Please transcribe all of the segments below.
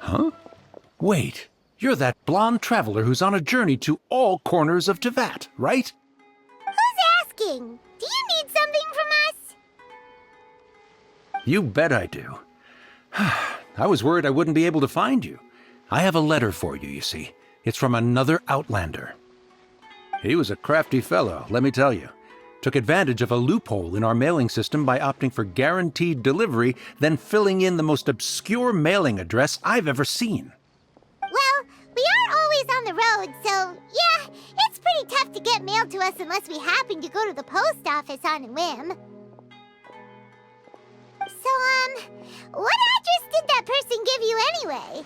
Huh? Wait, you're that blonde traveler who's on a journey to all corners of Teyvat, right? Who's asking? Do you need something from us? You bet I do. I was worried I wouldn't be able to find you. I have a letter for you, you see. It's from another Outlander. He was a crafty fellow, let me tell you. Took advantage of a loophole in our mailing system by opting for guaranteed delivery, then filling in the most obscure mailing address I've ever seen. Well, we are always on the road, so yeah, it's pretty tough to get mail to us unless we happen to go to the post office on a whim. So, what address did that person give you anyway?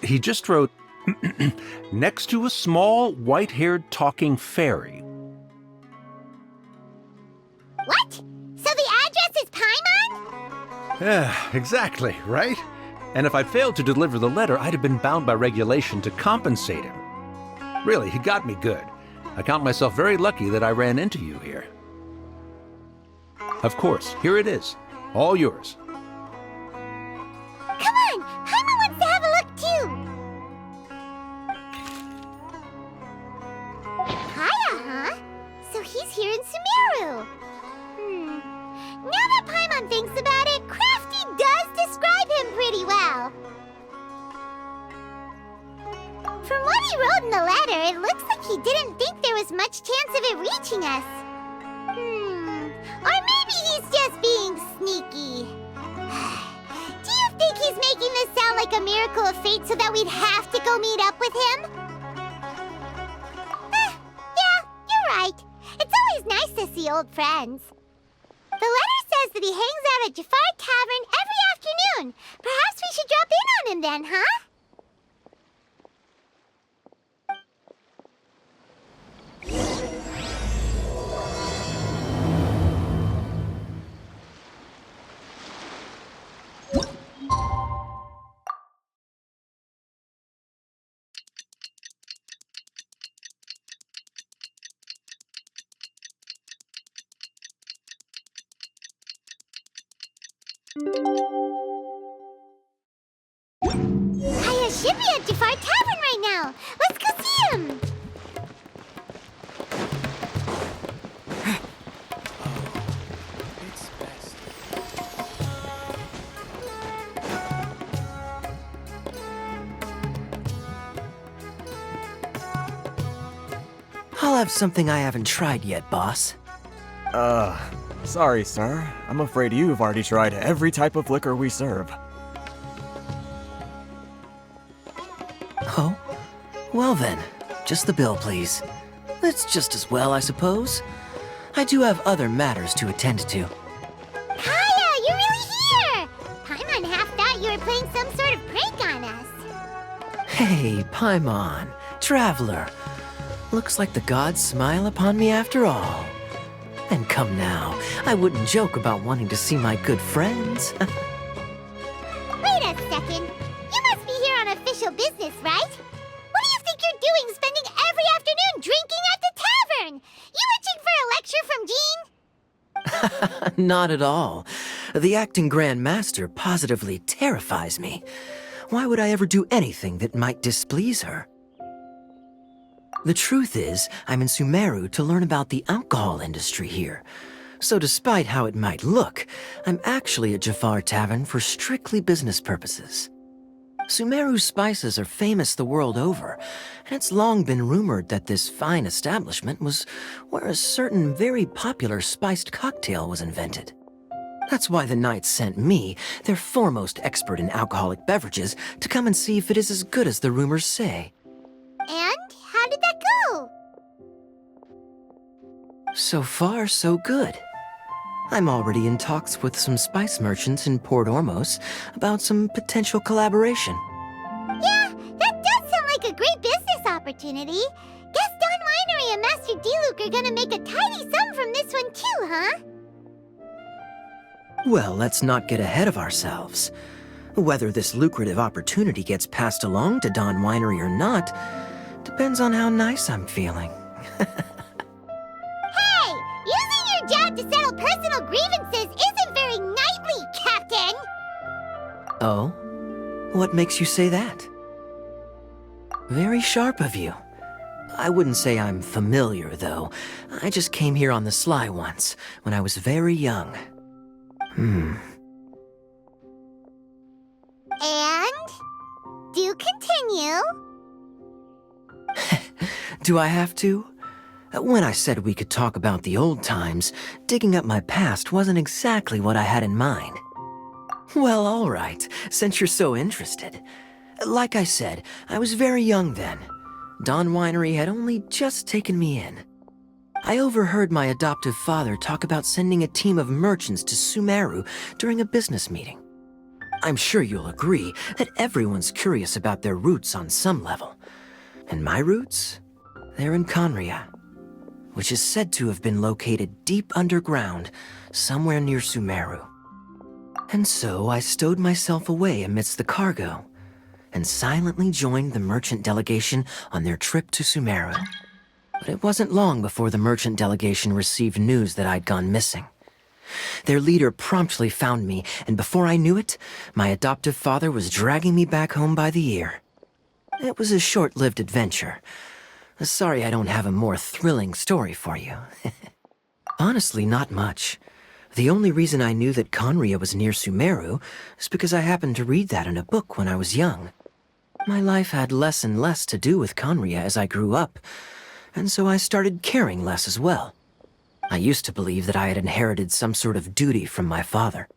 He just wrote, next to a small, white-haired talking fairy. What? So the address is Paimon? Yeah, exactly, right? And if I failed to deliver the letter, I'd have been bound by regulation to compensate him. Really, he got me good. I count myself very lucky that I ran into you here. Of course, here it is. All yours. Come on! Paimon wants to have a look too! Kaya, huh? So he's here in Sumeru. Now that Paimon thinks about it, Crafty does describe him pretty well. From what he wrote in the letter, it looks like he didn't think there was much chance of it reaching us. Or maybe he's just being sneaky. Do you think he's making this sound like a miracle of fate so that we'd have to go meet up with him? Yeah, you're right. It's always nice to see old friends. The letter says that he hangs out at Jafar Tavern every afternoon. Perhaps we should drop in on him then, huh? Kaya should be at Jafar Tavern right now. Let's go see him. It's best. I'll have something I haven't tried yet, boss. Sorry, sir. I'm afraid you've already tried every type of liquor we serve. Oh? Well then, just the bill, please. That's just as well, I suppose. I do have other matters to attend to. Kaya, you're really here! Paimon half thought you were playing some sort of prank on us. Hey, Paimon, traveler. Looks like the gods smile upon me after all. And come now, I wouldn't joke about wanting to see my good friends. Wait a second. You must be here on official business, right? What do you think you're doing spending every afternoon drinking at the tavern? You itching for a lecture from Jean? Not at all. The acting Grand Master positively terrifies me. Why would I ever do anything that might displease her? The truth is, I'm in Sumeru to learn about the alcohol industry here. So despite how it might look, I'm actually at Jafar Tavern for strictly business purposes. Sumeru's spices are famous the world over, and it's long been rumored that this fine establishment was where a certain very popular spiced cocktail was invented. That's why the Knights sent me, their foremost expert in alcoholic beverages, to come and see if it is as good as the rumors say. And how did that go? So far, so good. I'm already in talks with some spice merchants in Port Ormos about some potential collaboration. Yeah, that does sound like a great business opportunity. Guess Don Winery and Master D-Luke are gonna make a tidy sum from this one too, huh? Well, let's not get ahead of ourselves. Whether this lucrative opportunity gets passed along to Don Winery or not depends on how nice I'm feeling. Hey, using your job to settle personal grievances isn't very knightly, Captain! Oh? What makes you say that? Very sharp of you. I wouldn't say I'm familiar, though. I just came here on the sly once, when I was very young. And? Do continue. Do I have to? When I said we could talk about the old times, digging up my past wasn't exactly what I had in mind. Well, all right, since you're so interested. Like I said, I was very young then. Dawn Winery had only just taken me in. I overheard my adoptive father talk about sending a team of merchants to Sumeru during a business meeting. I'm sure you'll agree that everyone's curious about their roots on some level. And my roots? They're in Conria, which is said to have been located deep underground, somewhere near Sumeru. And so I stowed myself away amidst the cargo, and silently joined the merchant delegation on their trip to Sumeru. But it wasn't long before the merchant delegation received news that I'd gone missing. Their leader promptly found me, and before I knew it, my adoptive father was dragging me back home by the ear. It was a short-lived adventure. Sorry I don't have a more thrilling story for you. Honestly, not much. The only reason I knew that Conria was near Sumeru is because I happened to read that in a book when I was young. My life had less and less to do with Conria as I grew up, and so I started caring less as well. I used to believe that I had inherited some sort of duty from my father.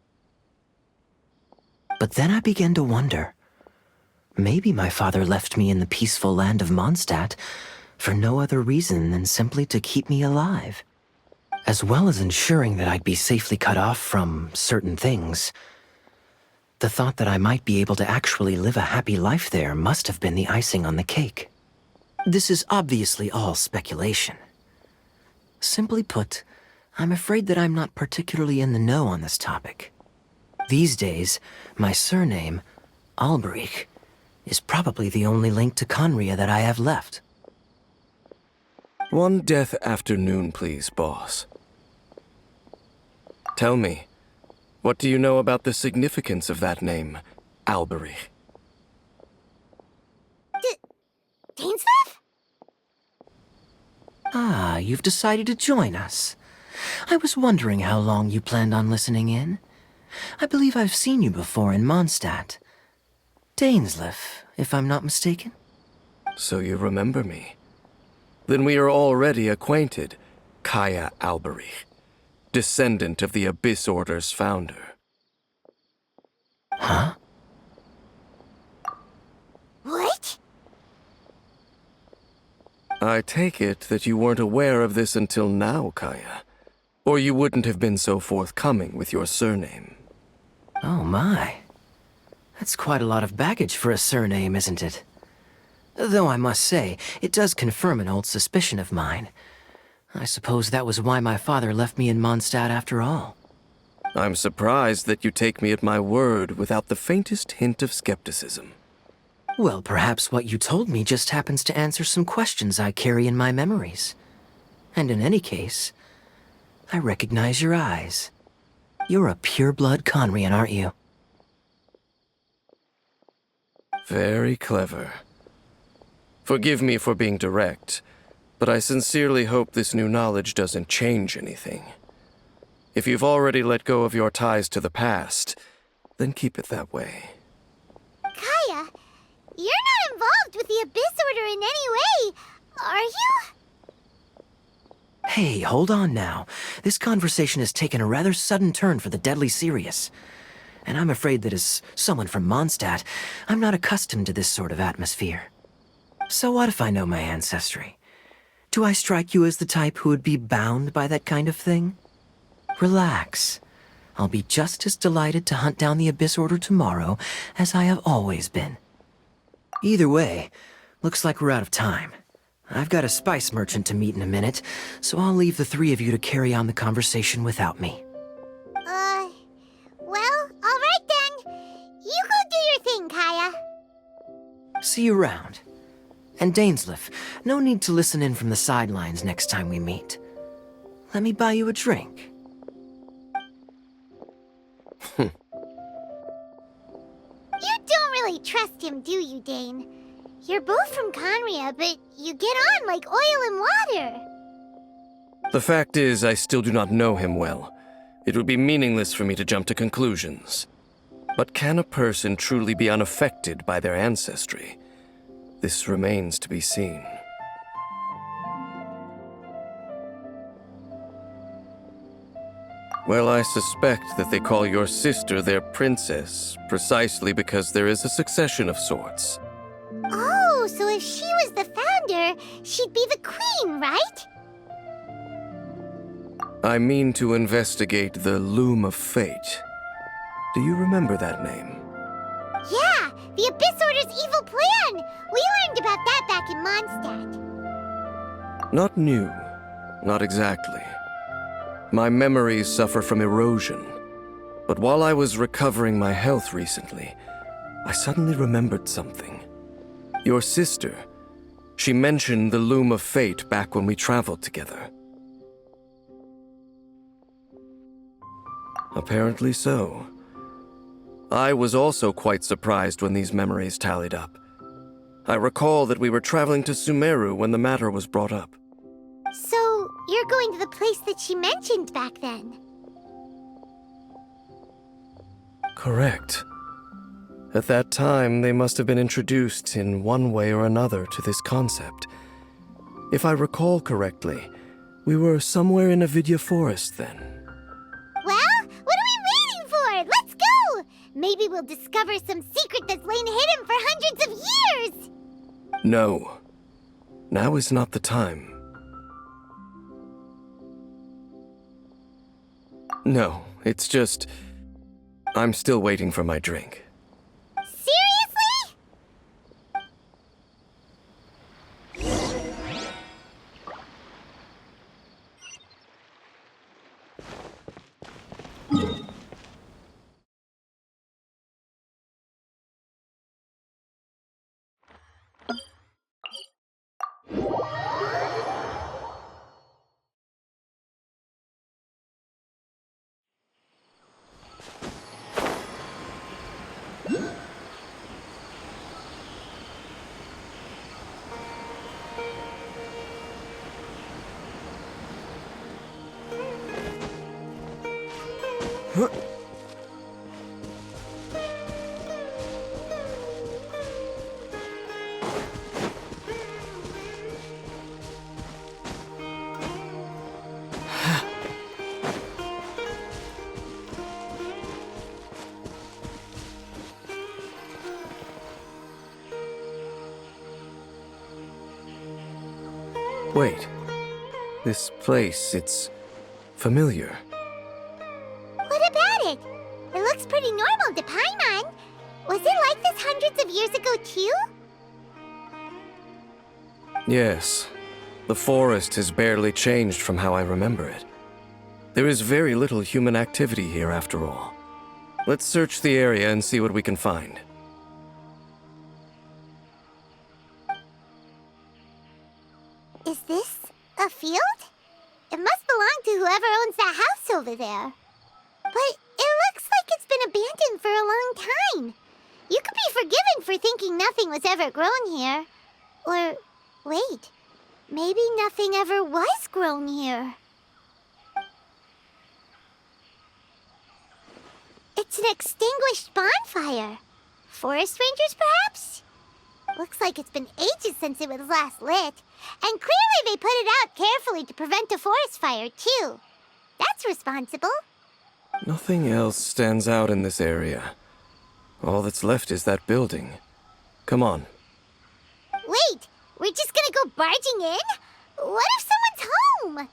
But then I began to wonder. Maybe my father left me in the peaceful land of Mondstadt for no other reason than simply to keep me alive. As well as ensuring that I'd be safely cut off from certain things. The thought that I might be able to actually live a happy life there must have been the icing on the cake. This is obviously all speculation. Simply put, I'm afraid that I'm not particularly in the know on this topic. These days, my surname, Alberich, is probably the only link to Conria that I have left. One death afternoon, please, boss. Tell me, what do you know about the significance of that name, Alberich? Dainsleif? Ah, you've decided to join us. I was wondering how long you planned on listening in. I believe I've seen you before in Mondstadt. Dainsleif, if I'm not mistaken. So you remember me. Then we are already acquainted, Kaya Alberich, descendant of the Abyss Order's founder. Huh? What? I take it that you weren't aware of this until now, Kaya. Or you wouldn't have been so forthcoming with your surname. Oh my. That's quite a lot of baggage for a surname, isn't it? Though I must say, it does confirm an old suspicion of mine. I suppose that was why my father left me in Mondstadt after all. I'm surprised that you take me at my word without the faintest hint of skepticism. Well, perhaps what you told me just happens to answer some questions I carry in my memories. And in any case, I recognize your eyes. You're a pure-blood Conrian, aren't you? Very clever. Forgive me for being direct, but I sincerely hope this new knowledge doesn't change anything. If you've already let go of your ties to the past, then keep it that way. Kaya, you're not involved with the Abyss Order in any way, are you? Hey, hold on now. This conversation has taken a rather sudden turn for the deadly serious. And I'm afraid that as someone from Mondstadt, I'm not accustomed to this sort of atmosphere. So what if I know my ancestry? Do I strike you as the type who would be bound by that kind of thing? Relax. I'll be just as delighted to hunt down the Abyss Order tomorrow as I have always been. Either way, looks like we're out of time. I've got a spice merchant to meet in a minute, so I'll leave the three of you to carry on the conversation without me. Well, alright then. You go do your thing, Kaya. See you around. And Dainsleif, no need to listen in from the sidelines next time we meet. Let me buy you a drink. You don't really trust him, do you, Dane? You're both from Conria, but you get on like oil and water. The fact is, I still do not know him well. It would be meaningless for me to jump to conclusions. But can a person truly be unaffected by their ancestry? This remains to be seen. Well, I suspect that they call your sister their princess, precisely because there is a succession of sorts. Oh, so if she was the founder, she'd be the queen, right? I mean to investigate the Loom of Fate. Do you remember that name? Yeah, the Abyss Order's evil plan! We learned about that back in Mondstadt. Not new. Not exactly. My memories suffer from erosion. But while I was recovering my health recently, I suddenly remembered something. Your sister. She mentioned the Loom of Fate back when we traveled together. Apparently so. I was also quite surprised when these memories tallied up. I recall that we were traveling to Sumeru when the matter was brought up. So, you're going to the place that she mentioned back then? Correct. At that time, they must have been introduced in one way or another to this concept. If I recall correctly, we were somewhere in Avidya Forest then. Well, what are we waiting for? Let's go! Maybe we'll discover some secret that's lain hidden for hundreds of years! No. Now is not the time. No, it's just... I'm still waiting for my drink. Seriously? Wait. This place, it's familiar. What about it? It looks pretty normal to Paimon. Was it like this hundreds of years ago, too? Yes. The forest has barely changed from how I remember it. There is very little human activity here after all. Let's search the area and see what we can find. Is this a field? It must belong to whoever owns that house over there. But it looks like it's been abandoned for a long time. You could be forgiven for thinking nothing was ever grown here. Or, wait, maybe nothing ever was grown here. It's an extinguished bonfire. Forest rangers, perhaps? Looks like it's been ages since it was last lit. And clearly they put it out carefully to prevent a forest fire, too. That's responsible. Nothing else stands out in this area. All that's left is that building. Come on. Wait, we're just gonna go barging in? What if someone's home?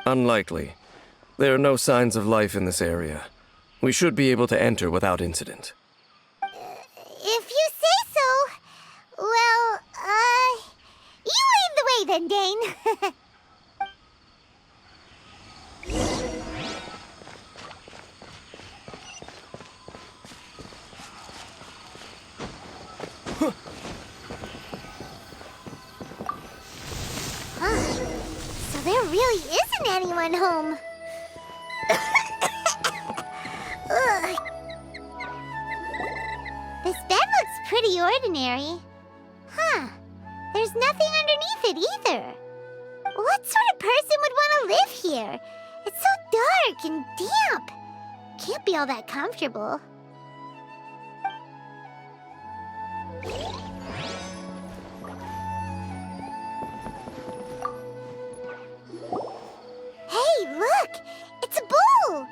Unlikely. There are no signs of life in this area. We should be able to enter without incident. If you say so. Well, you lead the way then, Dane. So there really isn't anyone home. Ugh. This bed looks pretty ordinary. Huh. There's nothing underneath it either. What sort of person would want to live here? It's so dark and damp. Can't be all that comfortable. Hey, look! It's a bowl!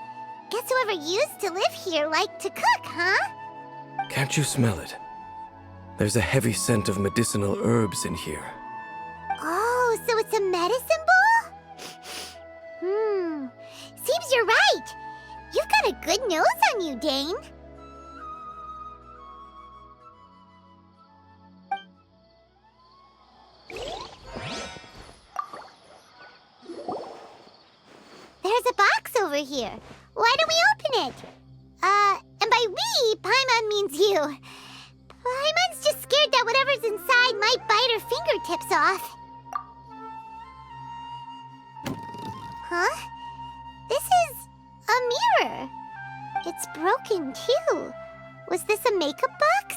Guess whoever used to live here liked to cook, huh? Can't you smell it? There's a heavy scent of medicinal herbs in here. Oh, so it's a medicine bowl? Seems you're right. You've got a good nose on you, Dane. There's a box over here. Why don't we open it? And by we, Paimon means you. Paimon's just scared that whatever's inside might bite her fingertips off. Huh? This is a mirror. It's broken, too. Was this a makeup box?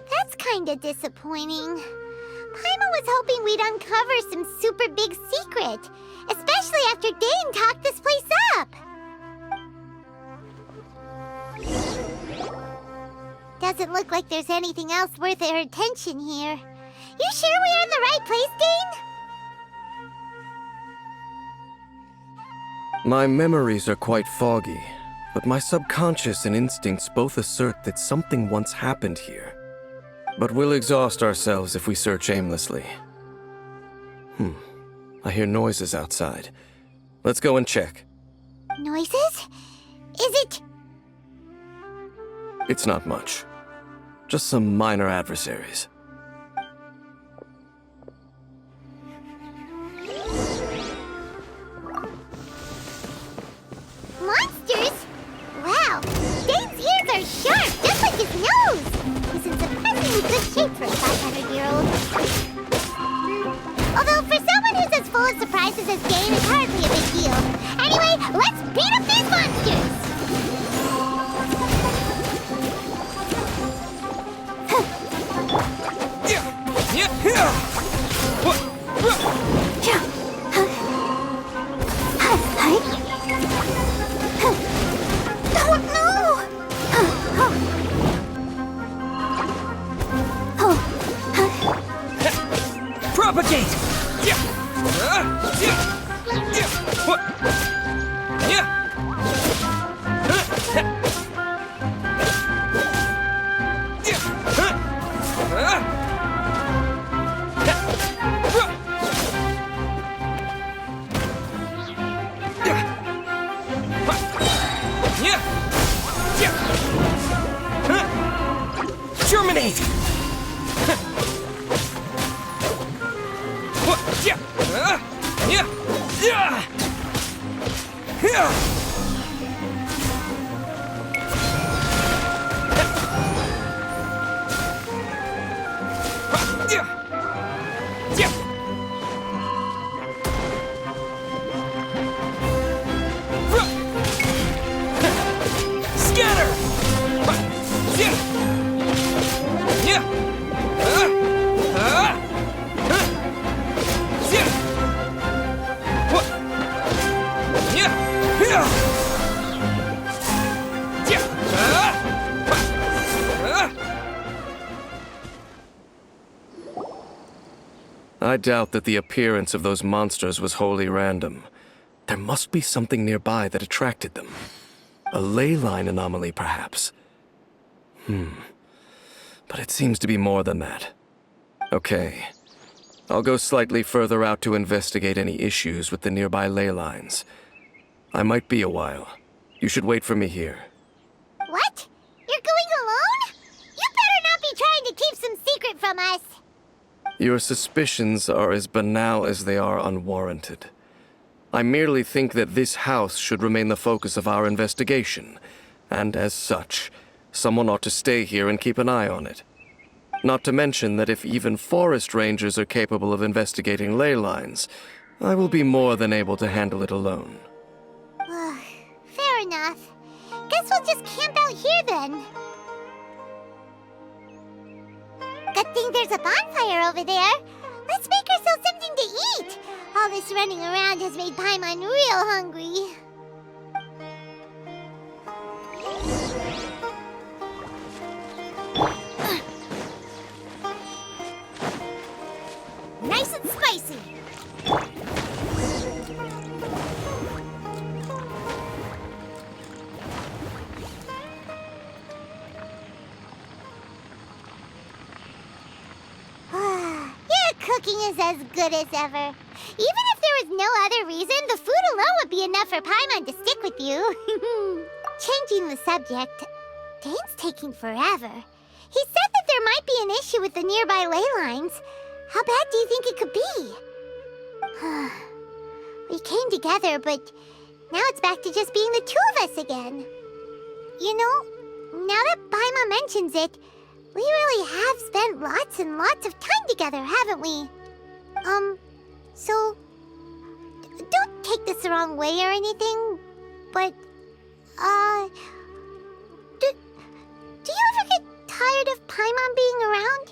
That's kinda disappointing. Paimon was hoping we'd uncover some super big secret, especially after Dane talked this place up. Doesn't look like there's anything else worth our attention here. You sure we're in the right place, Dane? My memories are quite foggy, but my subconscious and instincts both assert that something once happened here. But we'll exhaust ourselves if we search aimlessly. I hear noises outside. Let's go and check. Noises? Is it... It's not much. Just some minor adversaries. monsters? Wow, Dane's ears are sharp, just like his nose. He's in surprisingly good shape for a 500-year-old. Although for someone who's as full of surprises as Dane, it's hardly a big deal. Anyway, let's beat up these monsters! Propagate! Germinate! I doubt that the appearance of those monsters was wholly random. There must be something nearby that attracted them. A ley line anomaly, perhaps. But it seems to be more than that. Okay. I'll go slightly further out to investigate any issues with the nearby ley lines. I might be a while. You should wait for me here. What? You're going alone? You better not be trying to keep some secret from us. Your suspicions are as banal as they are unwarranted. I merely think that this house should remain the focus of our investigation, and as such, someone ought to stay here and keep an eye on it. Not to mention that if even forest rangers are capable of investigating ley lines, I will be more than able to handle it alone. Fair enough. we'll just camp out here then. Good thing there's a bonfire over there. Let's make ourselves something to eat. All this running around has made Paimon real hungry. Nice and spicy. Your cooking is as good as ever. Even if there was no other reason, the food alone would be enough for Paimon to stick with you. Changing the subject, Dane's taking forever. He said that there might be an issue with the nearby ley lines. How bad do you think it could be? We came together, but now it's back to just being the two of us again. You know, now that Paimon mentions it, we really have spent lots and lots of time together, haven't we? So, don't take this the wrong way or anything, but, do you ever get tired of Paimon being around?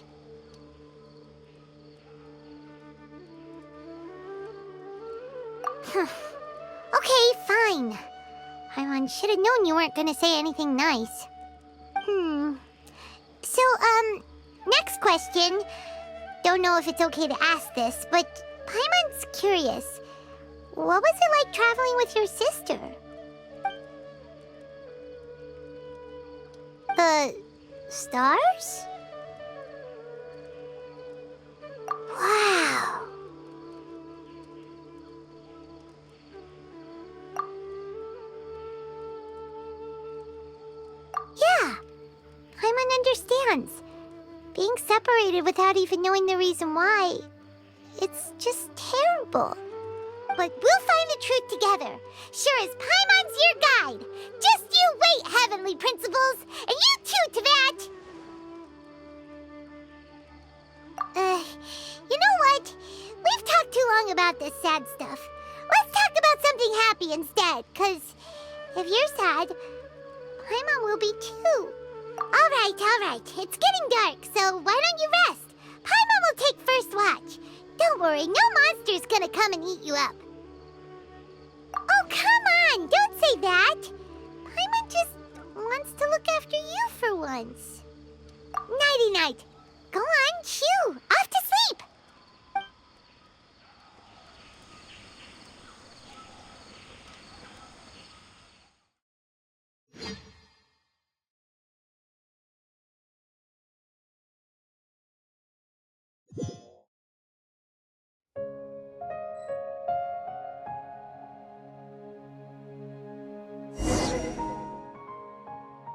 Okay, fine. Paimon should have known you weren't gonna say anything nice. So, next question. Don't know if it's okay to ask this, but Paimon's curious. What was it like traveling with your sister? The stars? Wow. Yeah, Paimon understands. Being separated without even knowing the reason why, it's just terrible. But we'll find the truth together. Sure as Paimon's your guide. Just you wait, Heavenly Principles, and you too, Teyvat. You know what? We've talked too long about this sad stuff. Let's talk about something happy instead, 'cause if you're sad, Paimon will be too. All right. It's getting dark, so why don't you rest? Paimon will take first watch. Don't worry, no monster's gonna come and eat you up. Oh, come on! Don't say that! Paimon just wants to look after you for once. Nighty-night. Go on, shoo! Off to sleep!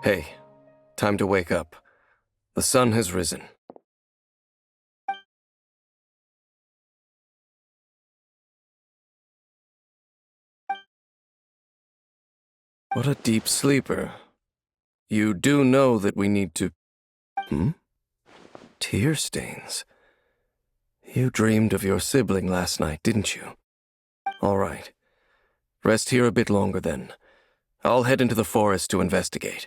Hey, time to wake up. The sun has risen. What a deep sleeper. You do know that we need to... Tear stains. You dreamed of your sibling last night, didn't you? All right. Rest here a bit longer then. I'll head into the forest to investigate.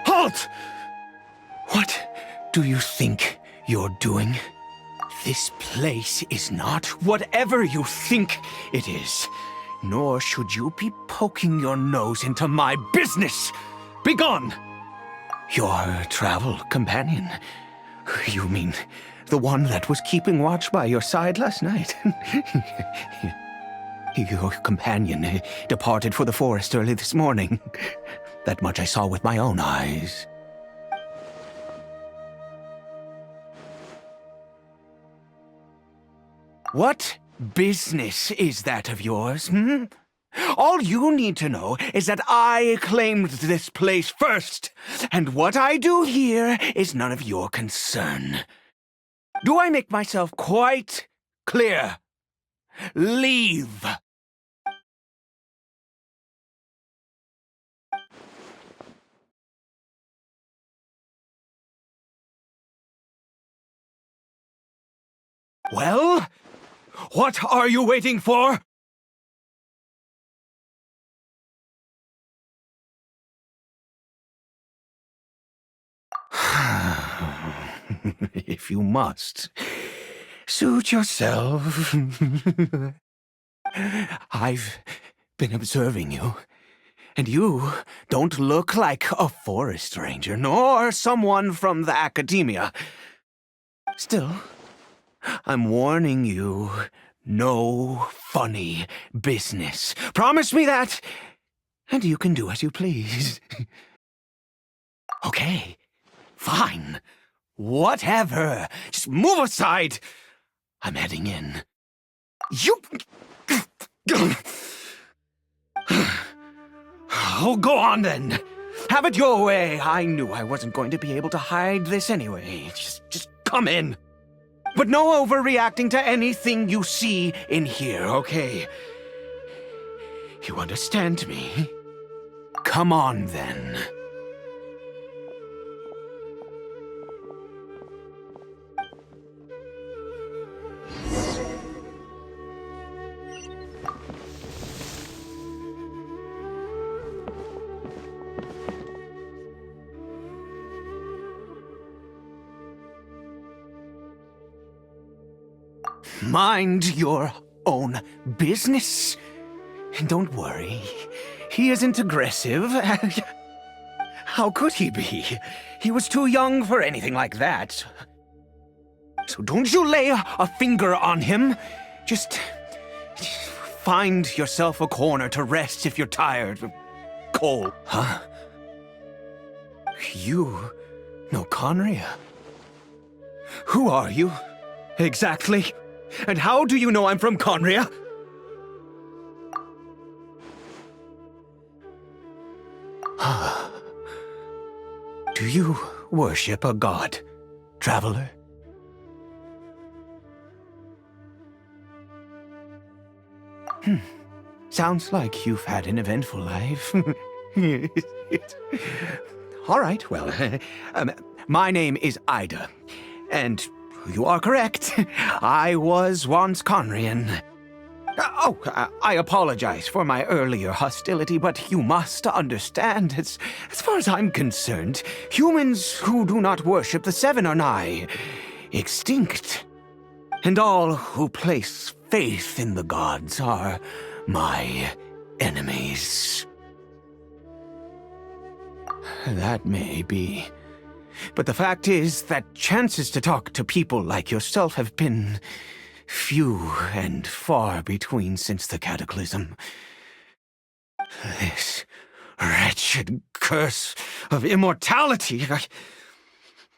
Halt! What do you think you're doing? This place is not whatever you think it is. Nor should you be poking your nose into my business. Begone! Your travel companion. You mean the one that was keeping watch by your side last night? Your companion departed for the forest early this morning. That much I saw with my own eyes. What business is that of yours, hmm? All you need to know is that I claimed this place first, and what I do here is none of your concern. Do I make myself quite clear? Leave! Well, what are you waiting for? If you must, suit yourself. I've been observing you, and you don't look like a forest ranger, nor someone from the academia. Still, I'm warning you, no funny business. Promise me that, and you can do as you please. Okay, fine. Whatever. Just move aside. I'm heading in. You... Oh, go on then. Have it your way. I knew I wasn't going to be able to hide this anyway. Just come in. But no overreacting to anything you see in here, okay? You understand me? Come on then. Mind your own business. Don't worry. He isn't aggressive. How could he be? He was too young for anything like that. So don't you lay a finger on him. Just find yourself a corner to rest if you're tired. Cole. Huh? You know Conria? Who are you? Exactly. And how do you know I'm from Conria? Do you worship a god, traveler? Sounds like you've had an eventful life. All right, well, my name is Ida, and you are correct. I was once Conrian. I apologize for my earlier hostility, but you must understand, as far as I'm concerned, humans who do not worship the Seven are nigh extinct. And all who place faith in the gods are my enemies. That may be. But the fact is that chances to talk to people like yourself have been few and far between since the cataclysm. This wretched curse of immortality.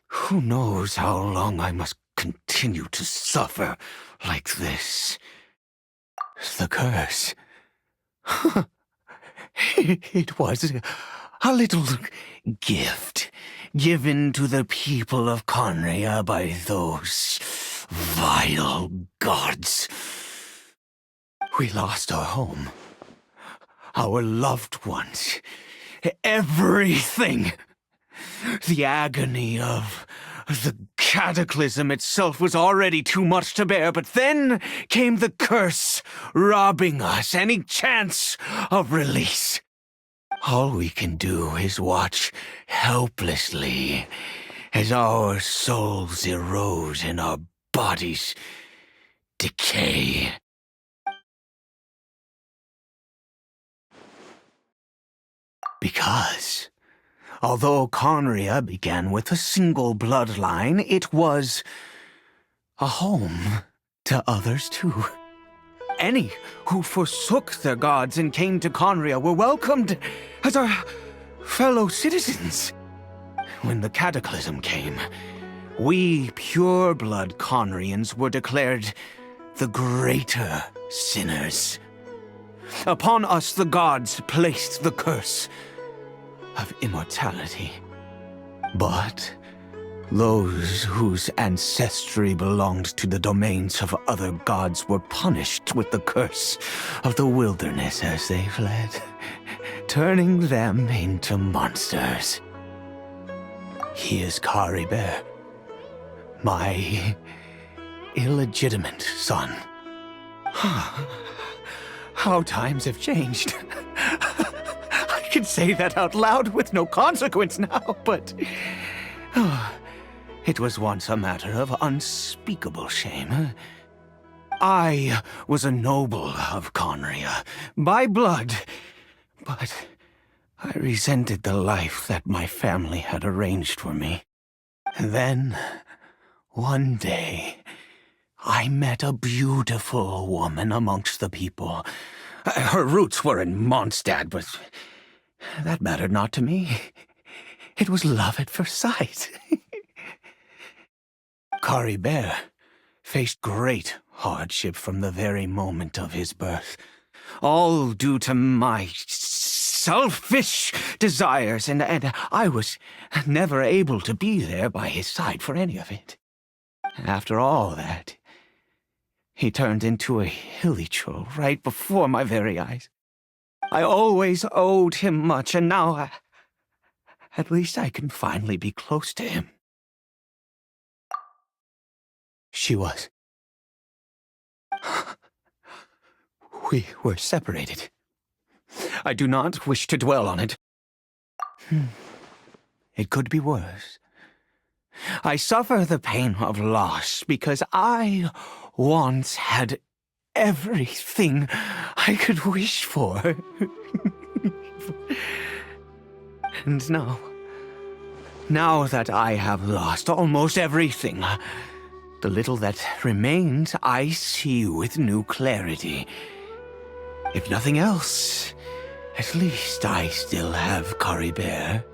Who knows how long I must continue to suffer like this? The curse. It was a little gift given to the people of Conria by those vile gods. We lost our home, our loved ones, everything. The agony of the cataclysm itself was already too much to bear, but then came the curse, robbing us any chance of release. All we can do is watch helplessly as our souls erode and our bodies decay. Because, although Conria began with a single bloodline, it was a home to others too. any who forsook their gods and came to Conria were welcomed as our fellow citizens. When the cataclysm came, we pure-blood Conrians were declared the greater sinners. Upon us the gods placed the curse of immortality. But those whose ancestry belonged to the domains of other gods were punished with the curse of the wilderness as they fled, turning them into monsters. He is Caribert, my illegitimate son. How times have changed. I can say that out loud with no consequence now, but it was once a matter of unspeakable shame. I was a noble of Conria, by blood, but I resented the life that my family had arranged for me. And then, one day, I met a beautiful woman amongst the people. Her roots were in Mondstadt, but that mattered not to me. It was love at first sight. Caribert faced great hardship from the very moment of his birth, all due to my selfish desires, and I was never able to be there by his side for any of it. After all that, he turned into a hilly troll right before my very eyes. I always owed him much, and now at least I can finally be close to him. She was. We were separated. I do not wish to dwell on it. It could be worse. I suffer the pain of loss because I once had everything I could wish for. And now that I have lost almost everything, the little that remains I see with new clarity. If nothing else, at least I still have Caribert.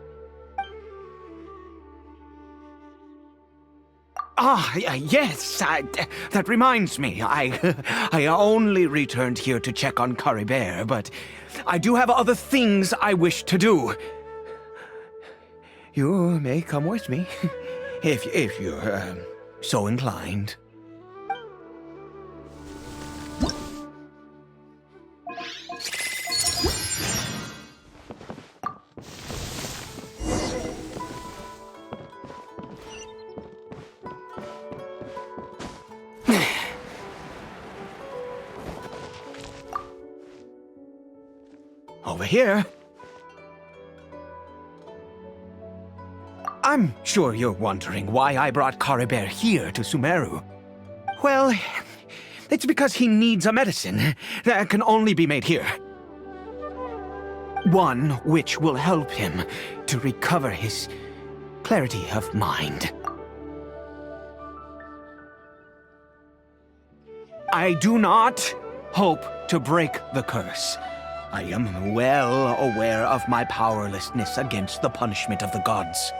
Yes, that reminds me. I only returned here to check on Caribert, but I do have other things I wish to do. You may come with me, if you're so inclined. Over here. I'm sure you're wondering why I brought Caribert here to Sumeru. Well, it's because he needs a medicine that can only be made here. One which will help him to recover his clarity of mind. I do not hope to break the curse. I am well aware of my powerlessness against the punishment of the gods.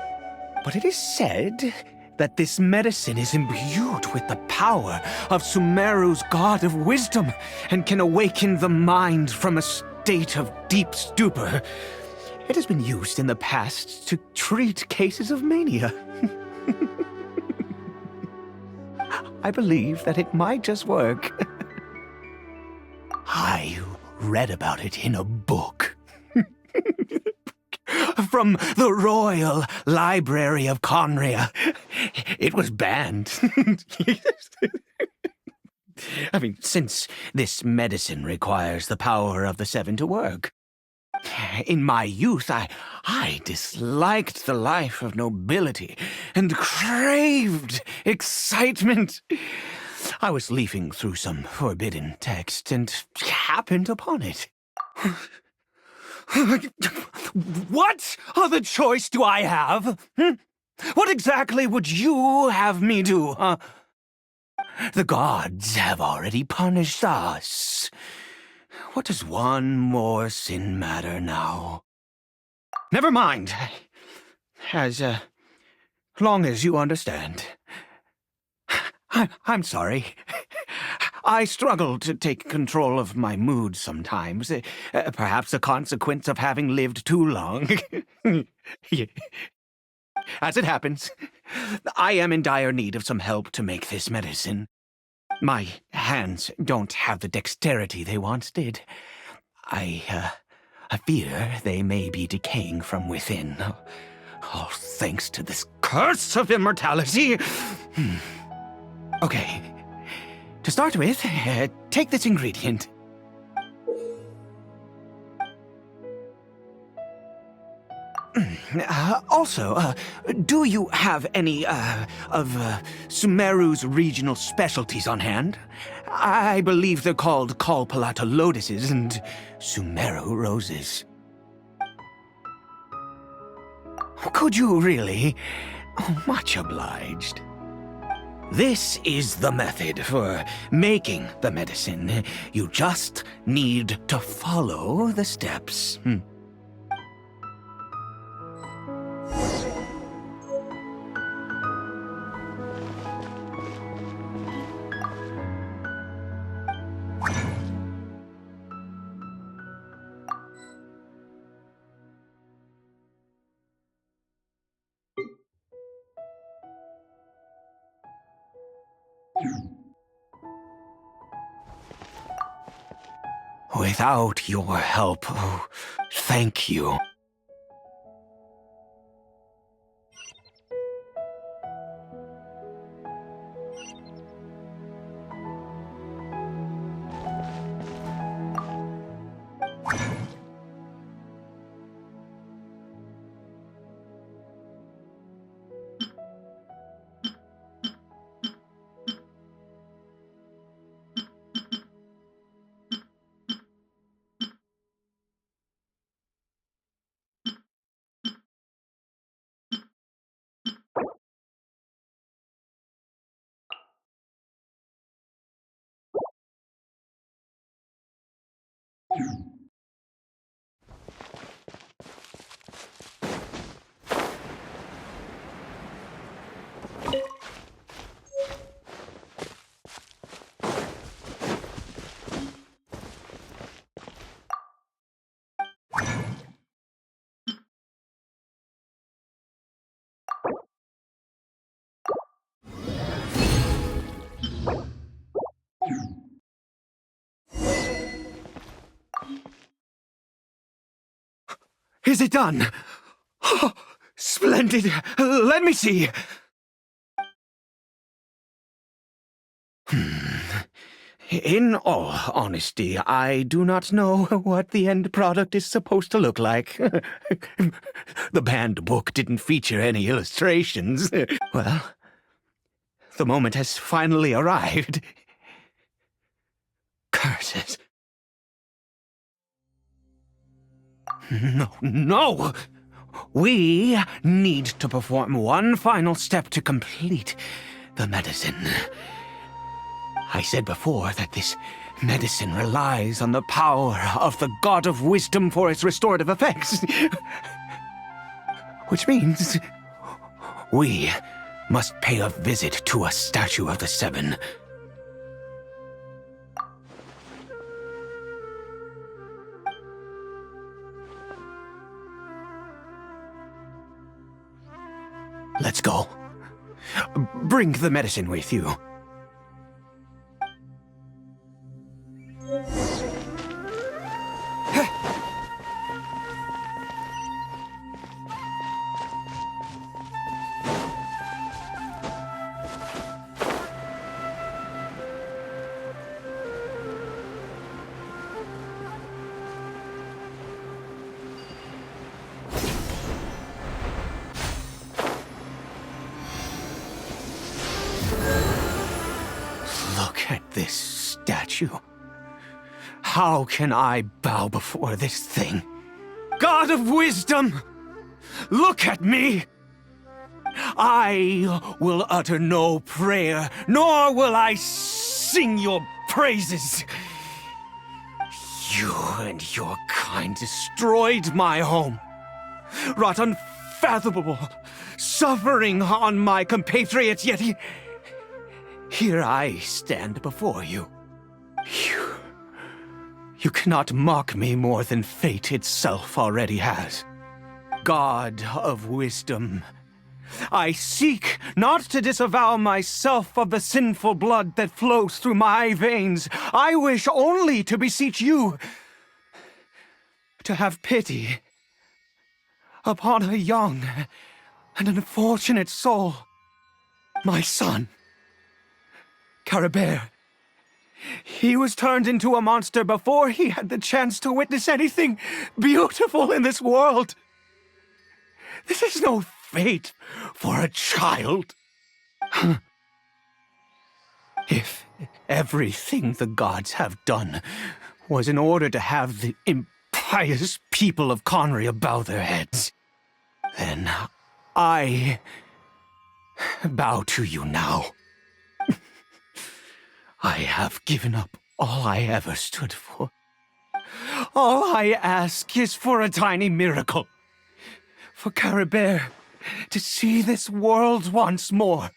But it is said that this medicine is imbued with the power of Sumeru's god of wisdom and can awaken the mind from a state of deep stupor. It has been used in the past to treat cases of mania. I believe that it might just work. I read about it in a book. From the Royal Library of Conria. It was banned. I mean, since this medicine requires the power of the Seven to work. In my youth, I disliked the life of nobility and craved excitement. I was leafing through some forbidden text and happened upon it. What other choice do I have? What exactly would you have me do, huh? The gods have already punished us. What does one more sin matter now? Never mind. As long as you understand. I'm sorry. I struggle to take control of my mood sometimes. Perhaps a consequence of having lived too long. As it happens, I am in dire need of some help to make this medicine. My hands don't have the dexterity they once did. I fear they may be decaying from within. All thanks to this curse of immortality. Okay. To start with, take this ingredient. Also, do you have any, of Sumeru's regional specialties on hand? I believe they're called Kalpalata lotuses and Sumeru roses. Could you really? Oh, much obliged. This is the method for making the medicine. You just need to follow the steps. Without your help, oh, thank you. Is it done? Oh, splendid! Let me see! In all honesty, I do not know what the end product is supposed to look like. The banned book didn't feature any illustrations. Well, the moment has finally arrived. Curses. No! We need to perform one final step to complete the medicine. I said before that this medicine relies on the power of the God of Wisdom for its restorative effects. Which means we must pay a visit to a statue of the Seven. Let's go. Bring the medicine with you. Look at this statue. How can I bow before this thing? God of Wisdom! Look at me! I will utter no prayer, nor will I sing your praises. You and your kind destroyed my home, wrought unfathomable suffering on my compatriots, yet here I stand before you. You cannot mock me more than fate itself already has. God of wisdom, I seek not to disavow myself of the sinful blood that flows through my veins. I wish only to beseech you to have pity upon a young and unfortunate soul. My son, Caribert. He was turned into a monster before he had the chance to witness anything beautiful in this world. This is no fate for a child. If everything the gods have done was in order to have the impious people of Conria bow their heads, then I bow to you now. I have given up all I ever stood for. All I ask is for a tiny miracle. For Caribert to see this world once more.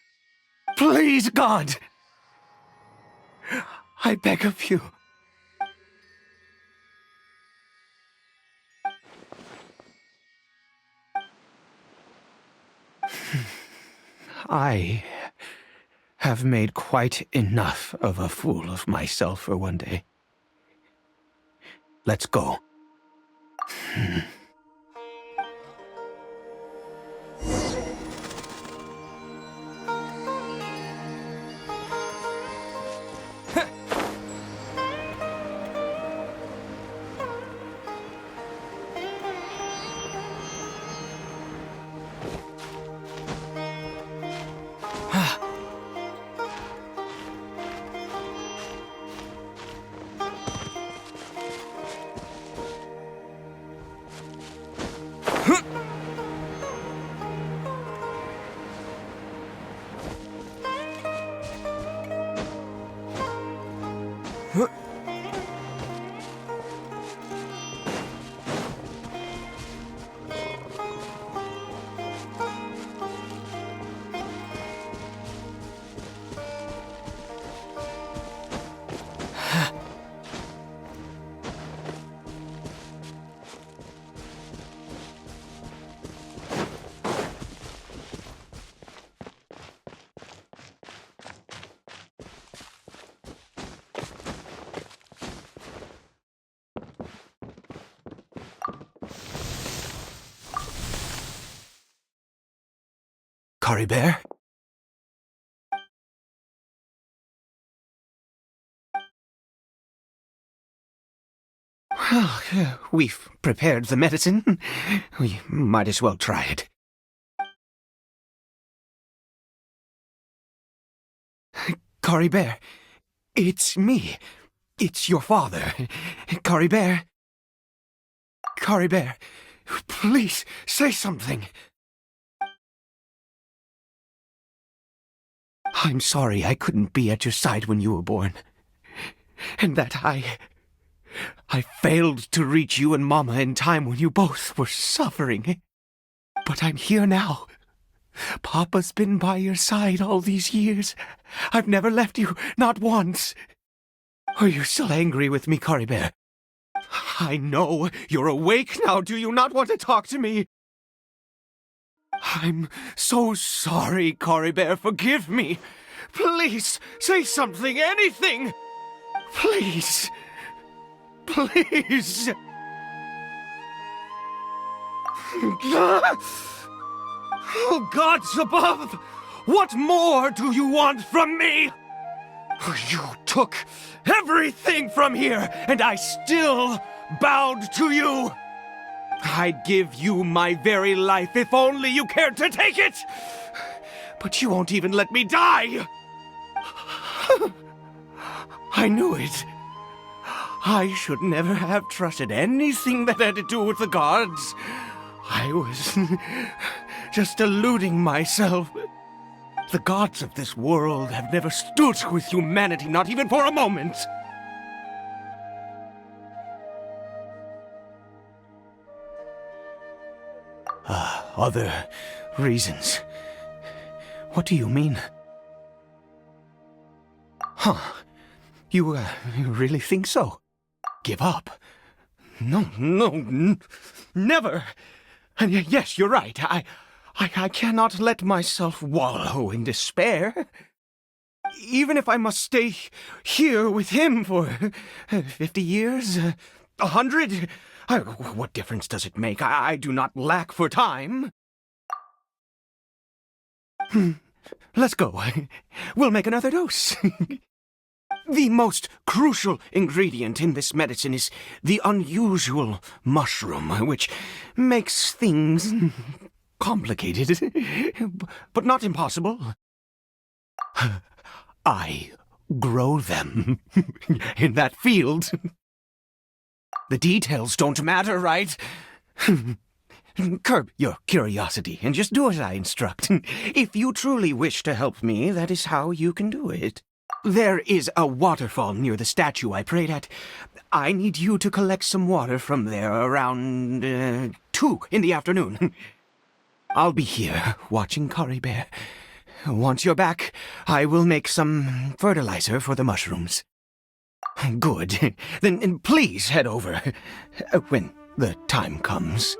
Please, God! I beg of you. I have made quite enough of a fool of myself for one day. Let's go. Caribert? Well, we've prepared the medicine. We might as well try it. Caribert, it's me. It's your father. Caribert. Caribert, please say something. I'm sorry I couldn't be at your side when you were born. And that I failed to reach you and Mama in time when you both were suffering. But I'm here now. Papa's been by your side all these years. I've never left you, not once. Are you still angry with me, Caribert? I know you're awake now. Do you not want to talk to me? I'm so sorry, Caribert. Forgive me. Please, say something, anything. Please. Please. Oh, gods above! What more do you want from me? You took everything from here, and I still bowed to you. I'd give you my very life if only you cared to take it. But you won't even let me die. I knew it. I should never have trusted anything that had to do with the gods. I was just deluding myself. The gods of this world have never stood with humanity, not even for a moment. Other reasons. What do you mean? Huh. You really think so? Give up? No, never. And yes, you're right. I cannot let myself wallow in despair. Even if I must stay here with him for 50 years, 100, what difference does it make? I do not lack for time. Let's go. We'll make another dose. The most crucial ingredient in this medicine is the unusual mushroom, which makes things complicated, but not impossible. I grow them in that field. The details don't matter, right? Curb your curiosity and just do as I instruct. If you truly wish to help me, that is how you can do it. There is a waterfall near the statue I prayed at. I need you to collect some water from there around 2 in the afternoon. I'll be here watching Kari Bear. Once you're back, I will make some fertilizer for the mushrooms. Good. Then please head over when the time comes.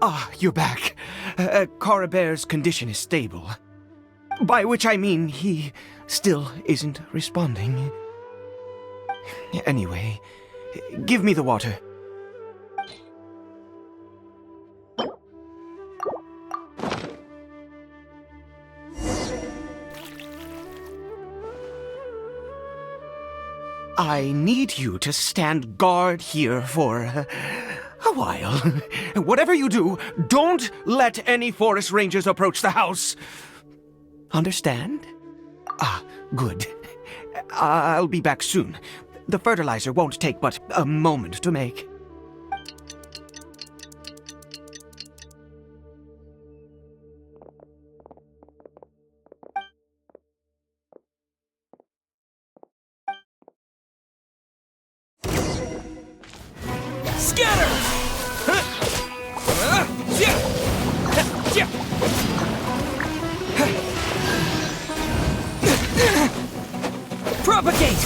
Ah, you're back. Kari Bear's condition is stable. By which I mean he still isn't responding. Anyway, give me the water. I need you to stand guard here for a while. Whatever you do, don't let any forest rangers approach the house. Understand? Ah, good. I'll be back soon. The fertilizer won't take but a moment to make. Scatter! Propagate!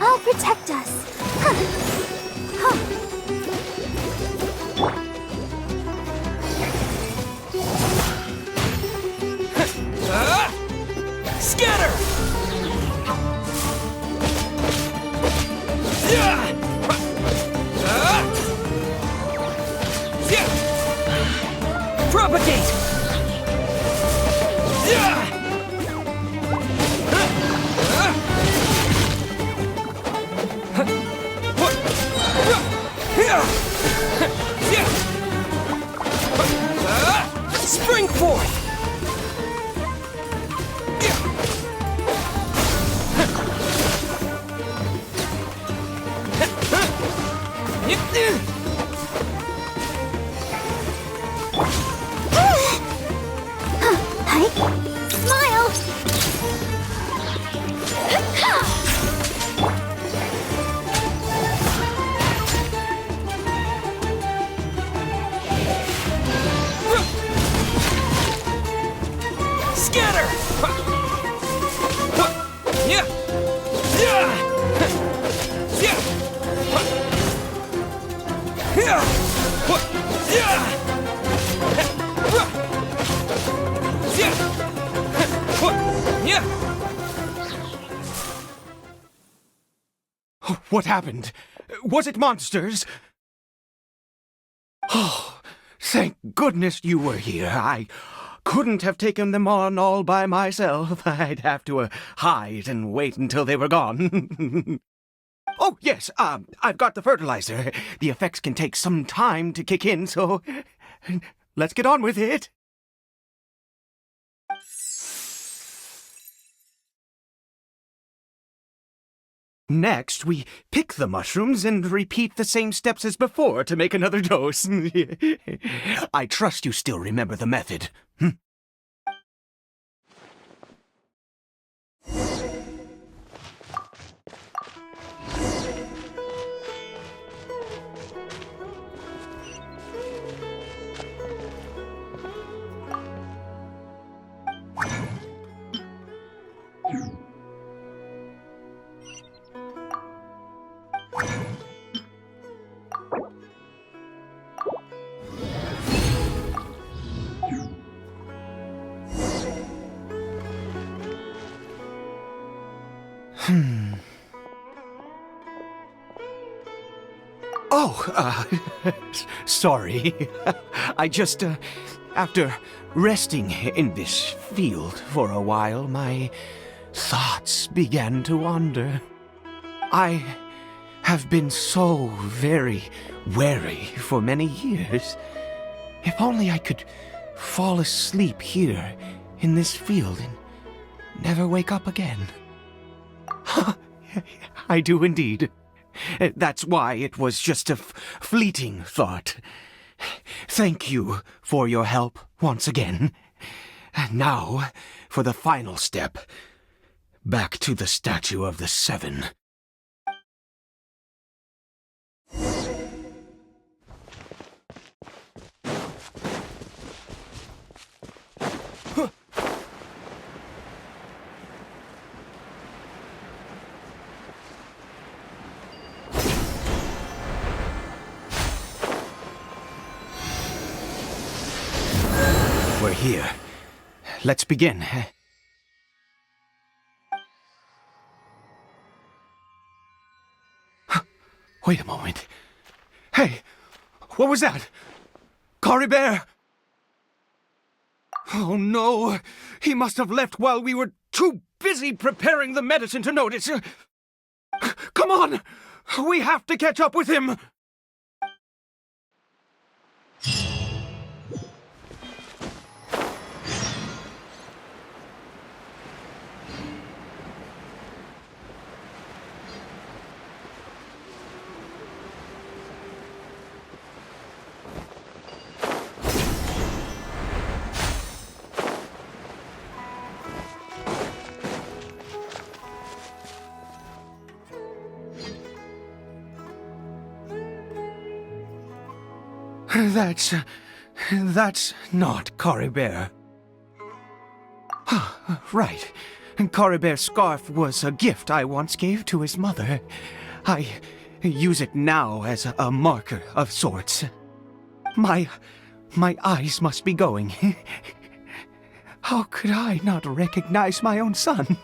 I'll protect us. Scatter! Propagate! Hi. Smile! Scatter! Yeah! Yeah! Yeah! Yeah! Yeah! What happened? Was it monsters? Oh, thank goodness you were here. I couldn't have taken them on all by myself. I'd have to hide and wait until they were gone. Oh, yes, I've got the fertilizer. The effects can take some time to kick in, so let's get on with it. Next, we pick the mushrooms and repeat the same steps as before to make another dose. I trust you still remember the method. Oh, sorry. I just, after resting in this field for a while, my thoughts began to wander. I have been so very wary for many years. If only I could fall asleep here in this field and never wake up again. I do indeed. That's why it was just a fleeting thought. Thank you for your help once again. Now, for the final step. Back to the Statue of the Seven. We're here. Let's begin. Wait a moment. Hey, what was that? Cory Bear! Oh no, he must have left while we were too busy preparing the medicine to notice. Come on, we have to catch up with him. That's not Cory Bear. Right. Cory Bear's scarf was a gift I once gave to his mother. I use it now as a marker of sorts. My eyes must be going. How could I not recognize my own son?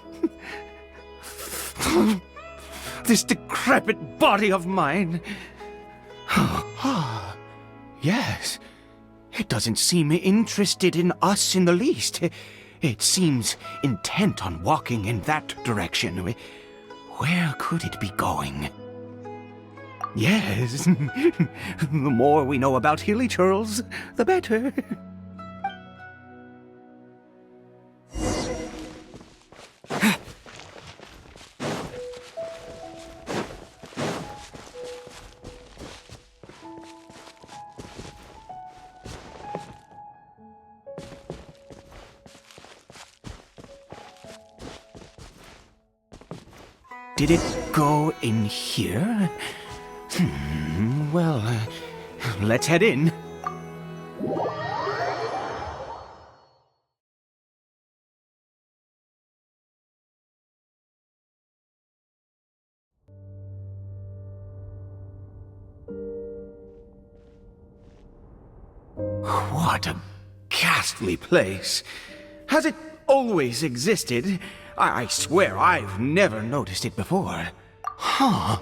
This decrepit body of mine. Yes. It doesn't seem interested in us in the least. It seems intent on walking in that direction. Where could it be going? Yes. The more we know about Hilly Churls, the better. Did it go in here? Well, let's head in. What a ghastly place. Has it always existed? I swear I've never noticed it before. Huh.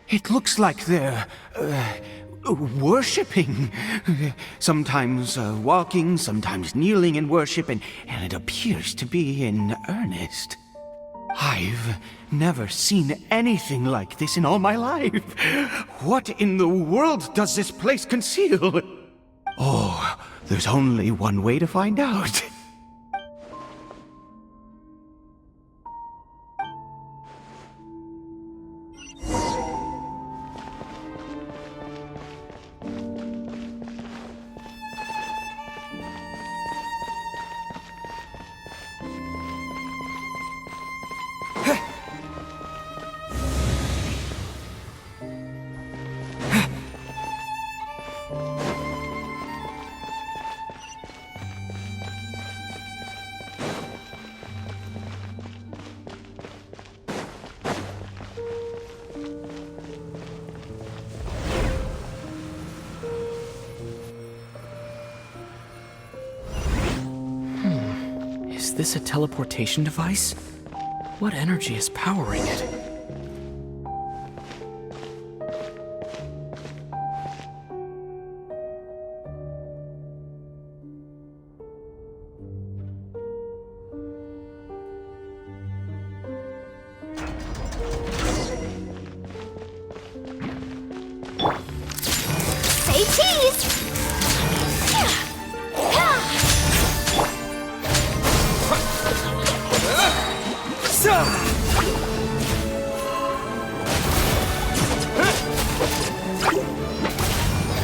It looks like they're, worshipping. Sometimes walking, sometimes kneeling in worship, and it appears to be in earnest. I've never seen anything like this in all my life. What in the world does this place conceal? Oh, there's only one way to find out. Is this a teleportation device? What energy is powering it? Say cheese!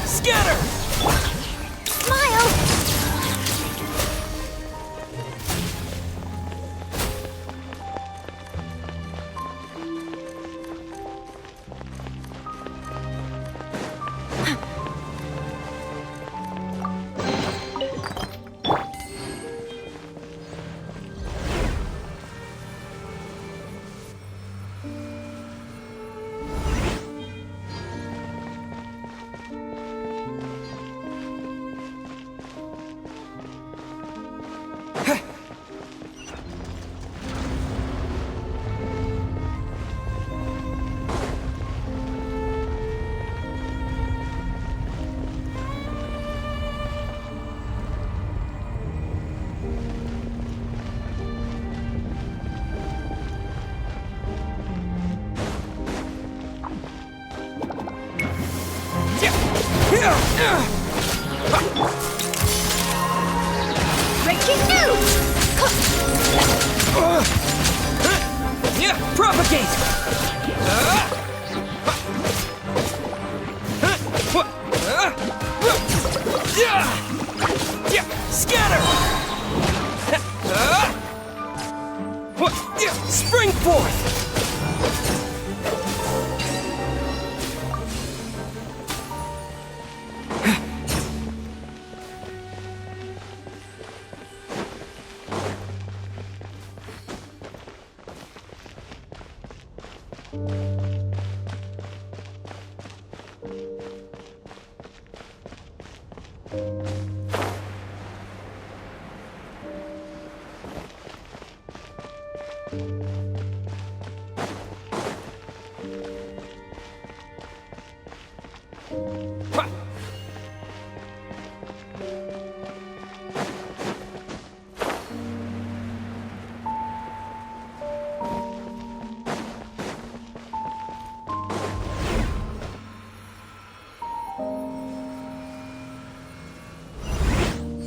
Scatter! Smile! Breaking news! Yeah, propagate! Scatter! Spring forth!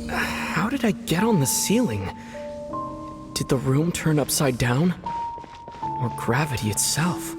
How did I get on the ceiling? Did the room turn upside down? Or gravity itself?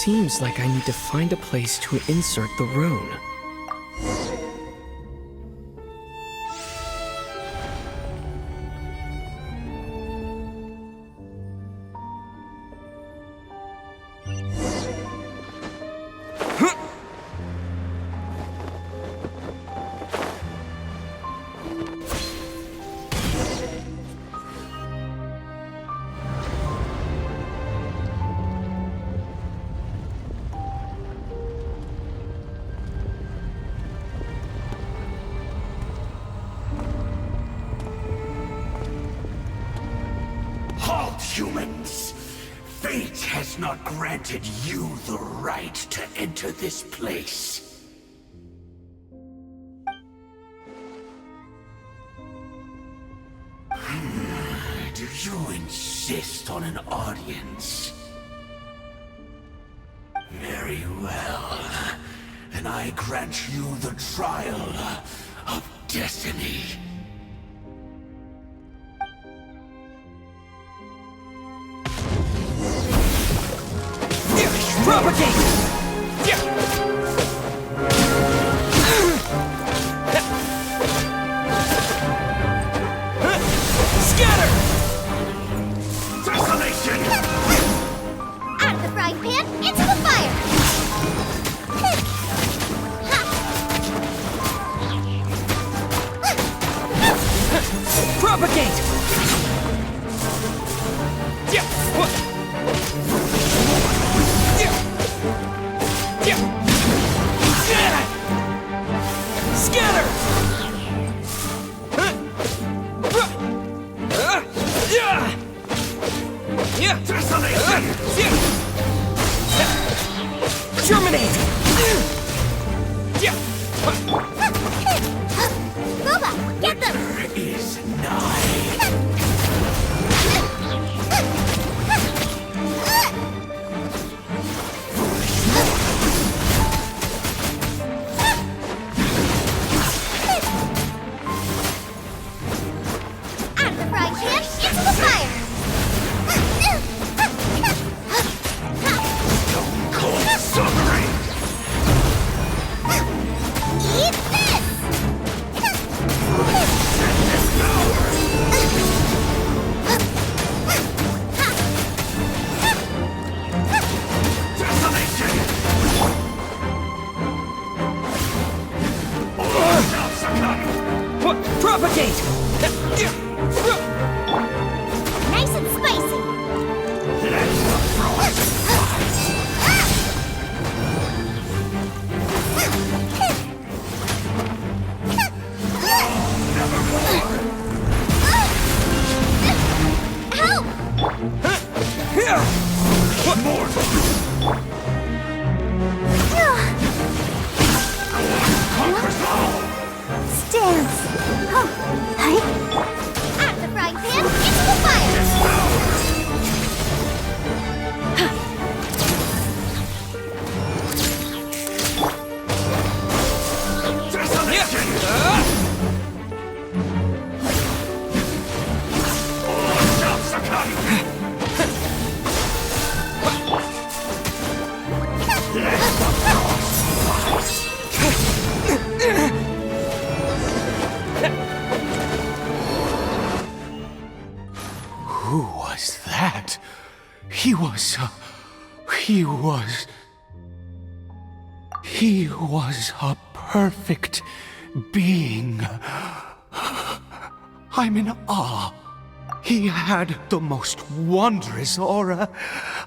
seems like I need to find a place to insert the rune. Halt, humans! Fate has not granted you the right to enter this place. Do you insist on an audience? Very well. Then I grant you the trial of destiny. Propagate! Scatter! Desolation! Out of the frying pan, into the fire! Propagate! Scatter! Germinate! Robot, get them! Is nigh. Out of the frying pan, into the fire! Cold suffering! Eat this! Desolation! Propagate! Nice and spicy! Help! Conquers all! Stance! Oh, hey! Out of the frying pan, into the fire! Desolation! Shall succumb! Who was that? He was a perfect being. I'm in awe. He had the most wondrous aura,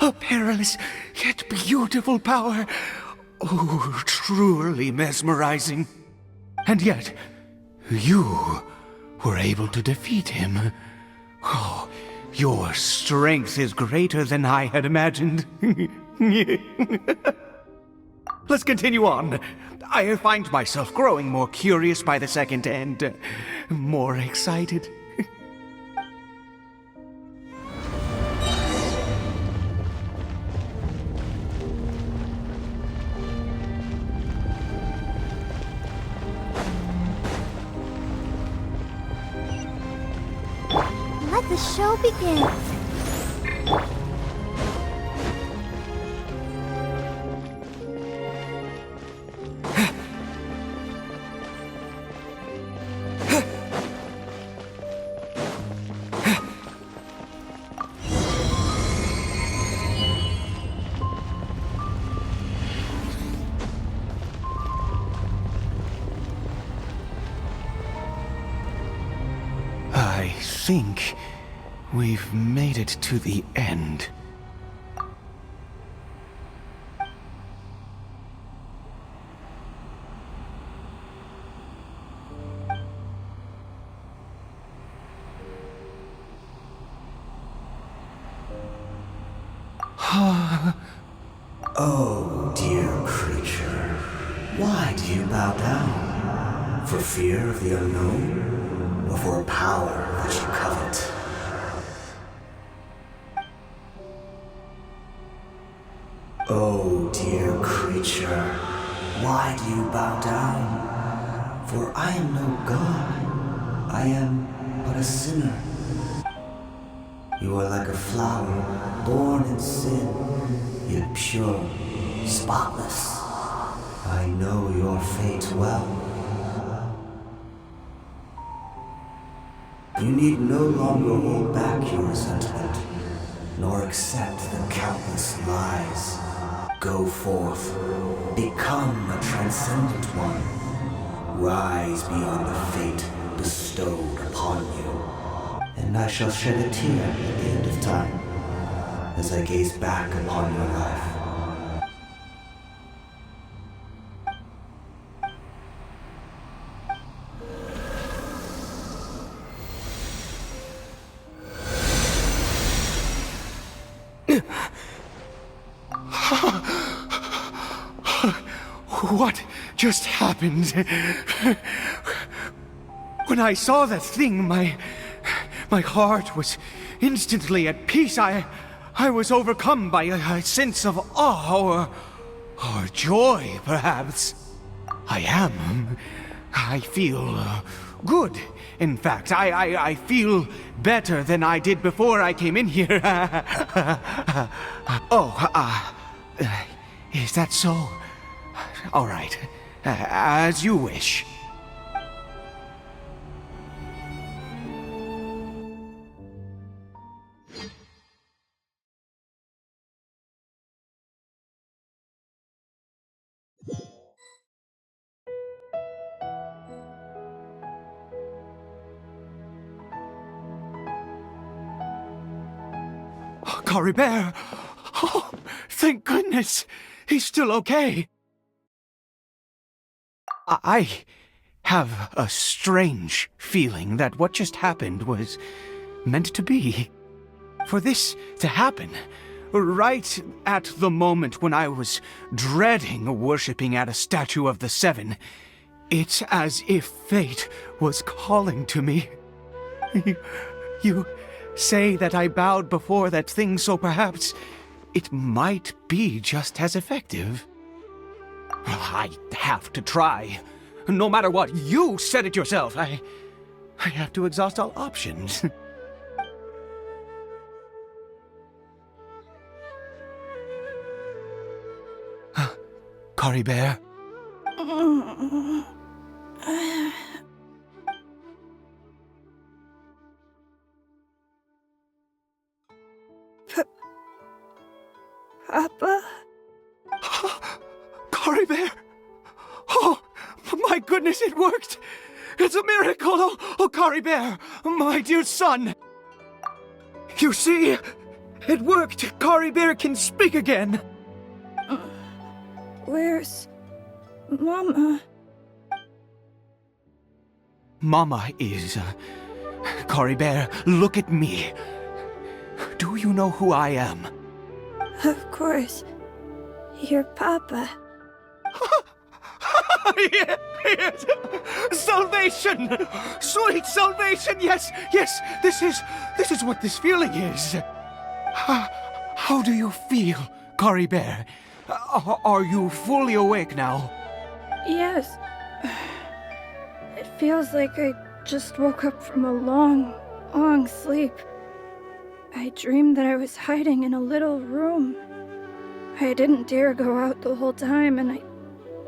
a perilous yet beautiful power. Oh, truly mesmerizing. And yet, you were able to defeat him. Oh, your strength is greater than I had imagined. Let's continue on. I find myself growing more curious by the second and more excited. Let the show begin. think we've made it to the end. Oh, dear creature, why do you bow down? For fear of the unknown? Or for a power that you covet? Oh, dear creature, why do you bow down? For I am no god. I am but a sinner. You are like a flower, born in sin, yet pure, spotless. I know your fate well. You need no longer hold back your resentment, nor accept the countless lies. Go forth, become a transcendent one. Rise beyond the fate bestowed upon you. And I shall shed a tear at the end of time, as I gaze back upon your life. What just happened? When I saw that thing, my heart was instantly at peace. I was overcome by a sense of awe or joy, perhaps. I feel good. In fact, I feel better than I did before I came in here. Is that so? All right, as you wish. Cory Bear! Oh, thank goodness! He's still okay! I have a strange feeling that what just happened was meant to be. For this to happen, right at the moment when I was dreading worshipping at a statue of the Seven, it's as if fate was calling to me. You say that I bowed before that thing, so perhaps it might be just as effective. I have to try. No matter what, you said it yourself. I have to exhaust all options. Cory Bear? Papa? Cory Bear! Oh, my goodness, it worked! It's a miracle! Oh, Cory Bear, my dear son! You see, it worked! Cory Bear can speak again! Where's Mama? Mama is... Cory Bear, look at me. Do you know who I am? Of course. Your Papa. Yes! Salvation! Sweet salvation! Yes, yes! This is what this feeling is. How do you feel, Cory Bear? Are you fully awake now? Yes. It feels like I just woke up from a long, long sleep. I dreamed that I was hiding in a little room. I didn't dare go out the whole time, and I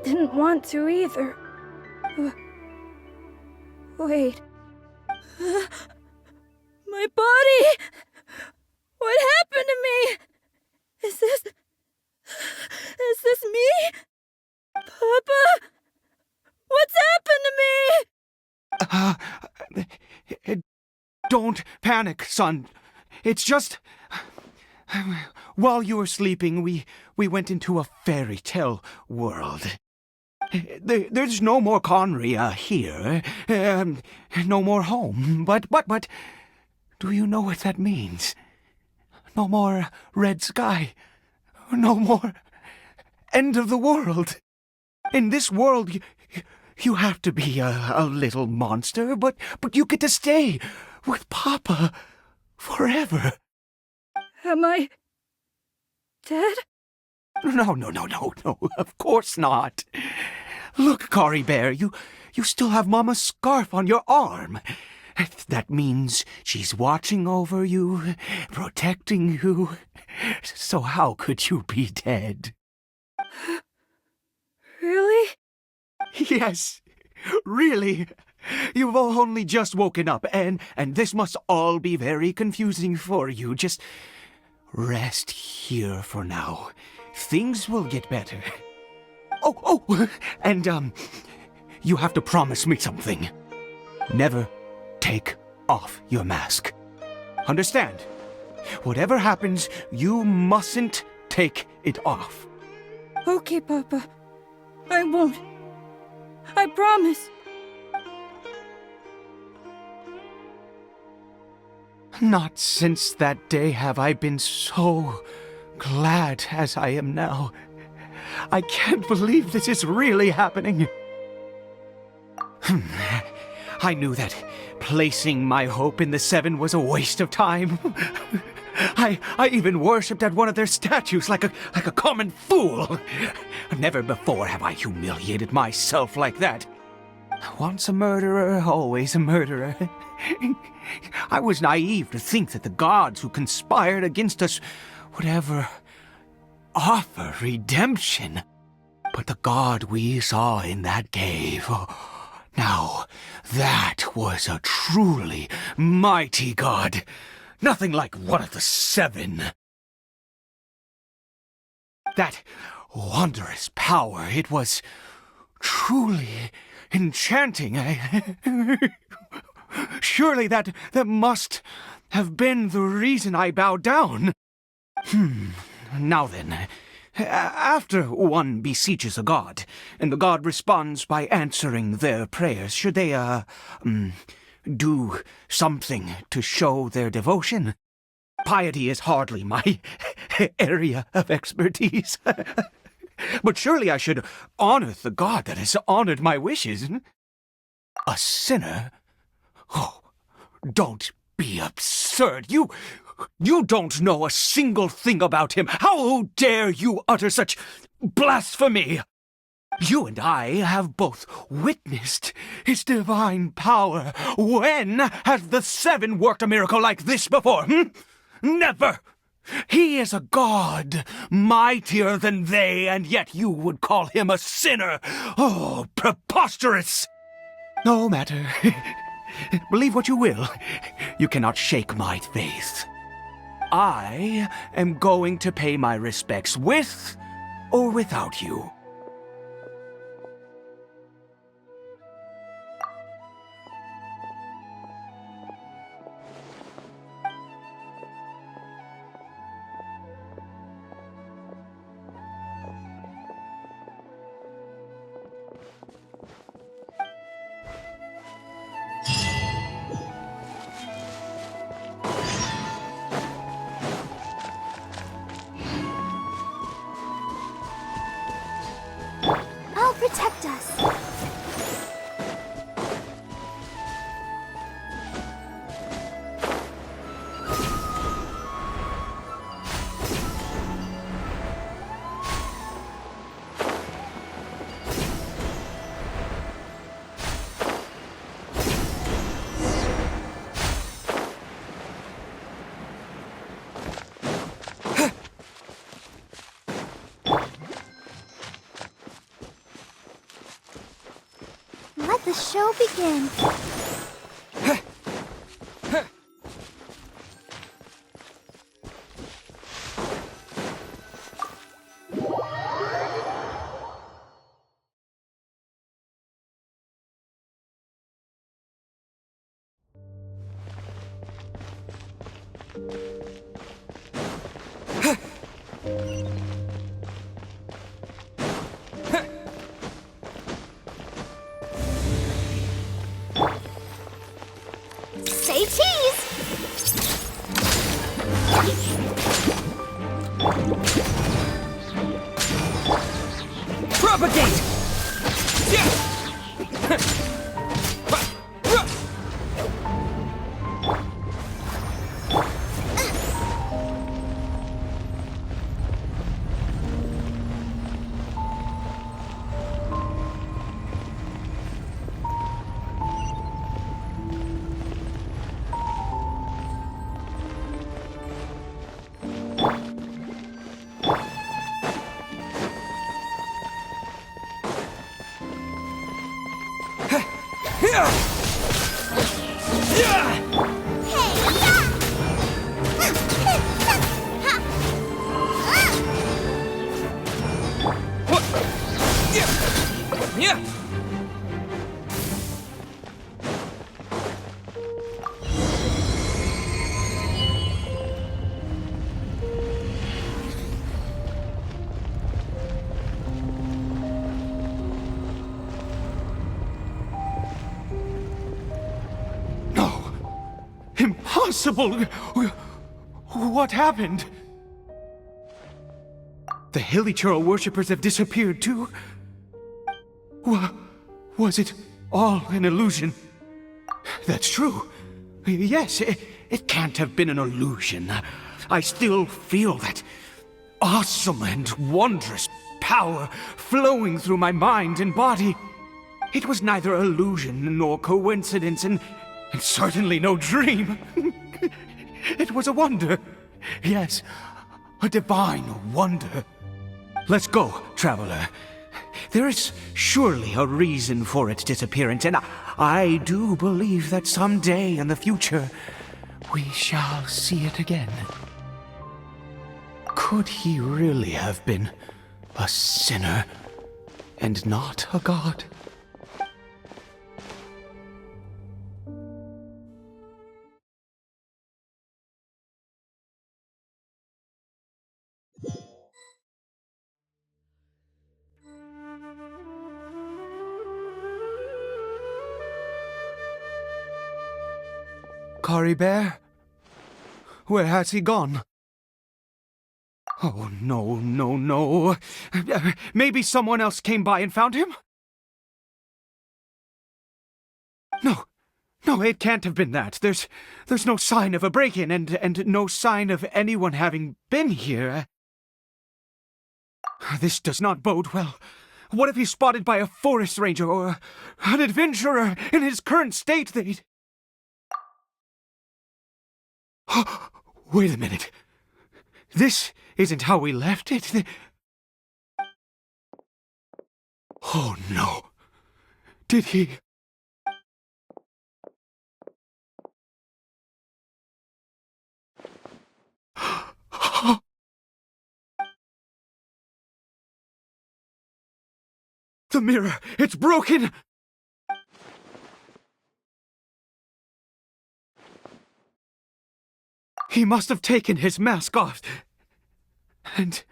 didn't want to either. Wait. My body! What happened to me? Is this me? Papa? What's happened to me? Don't panic, son. It's just... While you were sleeping, we went into a fairy tale world. There's no more Conria here. No more home. But, do you know what that means? No more red sky. No more end of the world. In this world, you have to be a little monster, but you get to stay with Papa forever. Am I dead? No, of course not. Look, Cory Bear, you still have Mama's scarf on your arm. That means she's watching over you, protecting you. So how could you be dead? Really? Yes, really. You've only just woken up, and this must all be very confusing for you. Just rest here for now. Things will get better. Oh, and, you have to promise me something. Never take off your mask. Understand? Whatever happens, you mustn't take it off. Okay, Papa. I won't. I promise. Not since that day have I been so glad as I am now. I can't believe this is really happening. I knew that placing my hope in the Seven was a waste of time. I even worshipped at one of their statues like a common fool. Never before have I humiliated myself like that. Once a murderer, always a murderer. I was naive to think that the gods who conspired against us would ever offer redemption. But the god we saw in that cave, now that was a truly mighty god. Nothing like one of the Seven. That wondrous power, it was truly enchanting. Surely that must have been the reason I bowed down. Now then, after one beseeches a god, and the god responds by answering their prayers, should they, do something to show their devotion? Piety is hardly my area of expertise. But surely I should honor the god that has honored my wishes. A sinner? Oh, don't be absurd. You don't know a single thing about him. How dare you utter such blasphemy? You and I have both witnessed his divine power. When has the Seven worked a miracle like this before? Never! He is a god, mightier than they, and yet you would call him a sinner. Oh, preposterous! No matter. Believe what you will. You cannot shake my faith. I am going to pay my respects with or without you. I'll protect us. Let the show begin. Say cheese! Propagate! Impossible! What happened? The Hilly-Churl worshippers have disappeared too? Was it all an illusion? That's true. Yes, it can't have been an illusion. I still feel that awesome and wondrous power flowing through my mind and body. It was neither illusion nor coincidence, and certainly no dream. It was a wonder. Yes, a divine wonder. Let's go, traveler. There is surely a reason for its disappearance, and I do believe that someday in the future we shall see it again. Could he really have been a sinner and not a god? Cory Bear? Where has he gone? Oh, no. Maybe someone else came by and found him? No, it can't have been that. There's no sign of a break-in and no sign of anyone having been here. This does not bode well. What if he's spotted by a forest ranger or an adventurer in his current state? Wait a minute. This isn't how we left it. Oh no. Did he... The mirror! It's broken! He must have taken his mask off and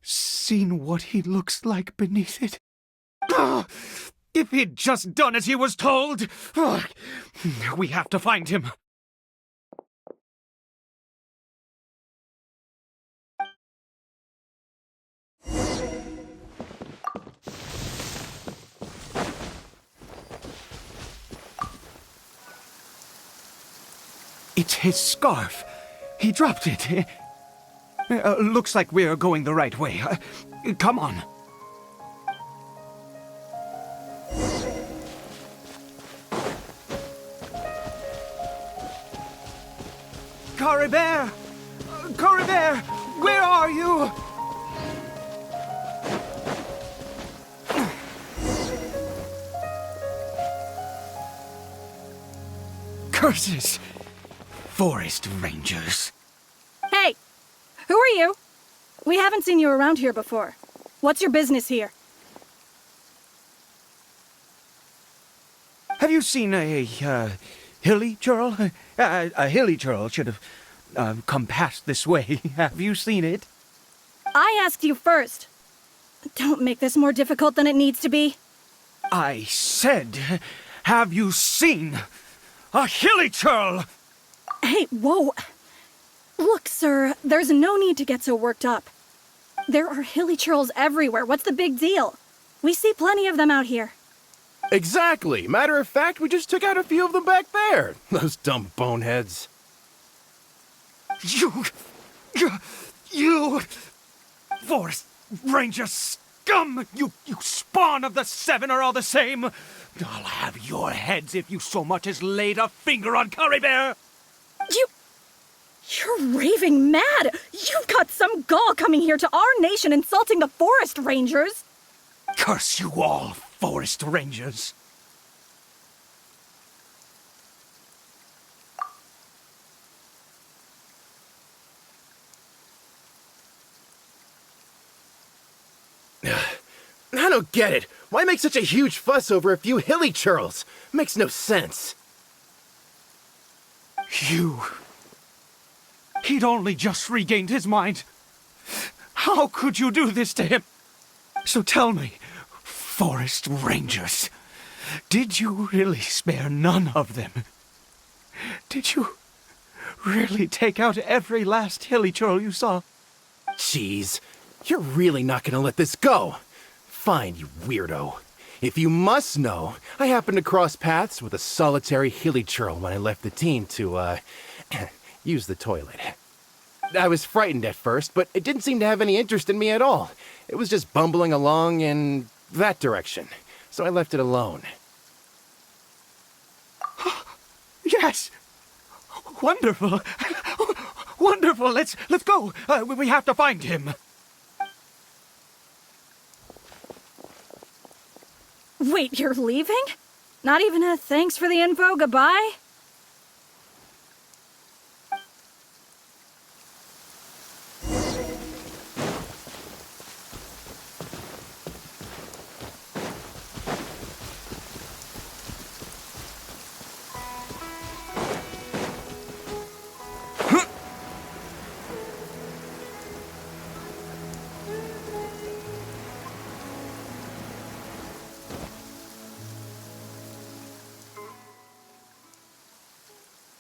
seen what he looks like beneath it. If he'd just done as he was told! We have to find him. It's his scarf. He dropped it. Looks like we're going the right way. Come on. Cory Bear! Cory Bear! Where are you? Curses! Forest rangers. Hey! Who are you? We haven't seen you around here before. What's your business here? Have you seen a Hilly-Churl? A Hilly-Churl should have come past this way. Have you seen it? I asked you first. Don't make this more difficult than it needs to be. I said, have you seen a hilly churl? Hey, whoa. Look, sir, there's no need to get so worked up. There are hilly churls everywhere. What's the big deal? We see plenty of them out here. Exactly. Matter of fact, we just took out a few of them back there. Those dumb boneheads. You Forest Ranger scum! You spawn of the Seven are all the same! I'll have your heads if you so much as laid a finger on Curry Bear! You're raving mad! You've got some gall coming here to our nation insulting the Forest Rangers! Curse you all, Forest Rangers! I don't get it. Why make such a huge fuss over a few hilly churls? Makes no sense. He'd only just regained his mind. How could you do this to him? So tell me, Forest Rangers, did you really spare none of them? Did you really take out every last hilly churl you saw? Jeez, you're really not gonna let this go. Fine, you weirdo. If you must know, I happened to cross paths with a solitary hilly churl when I left the team to, use the toilet. I was frightened at first, but it didn't seem to have any interest in me at all. It was just bumbling along in that direction, so I left it alone. Yes! Wonderful! Wonderful! Let's go! We have to find him! Wait, you're leaving? Not even a thanks for the info, goodbye?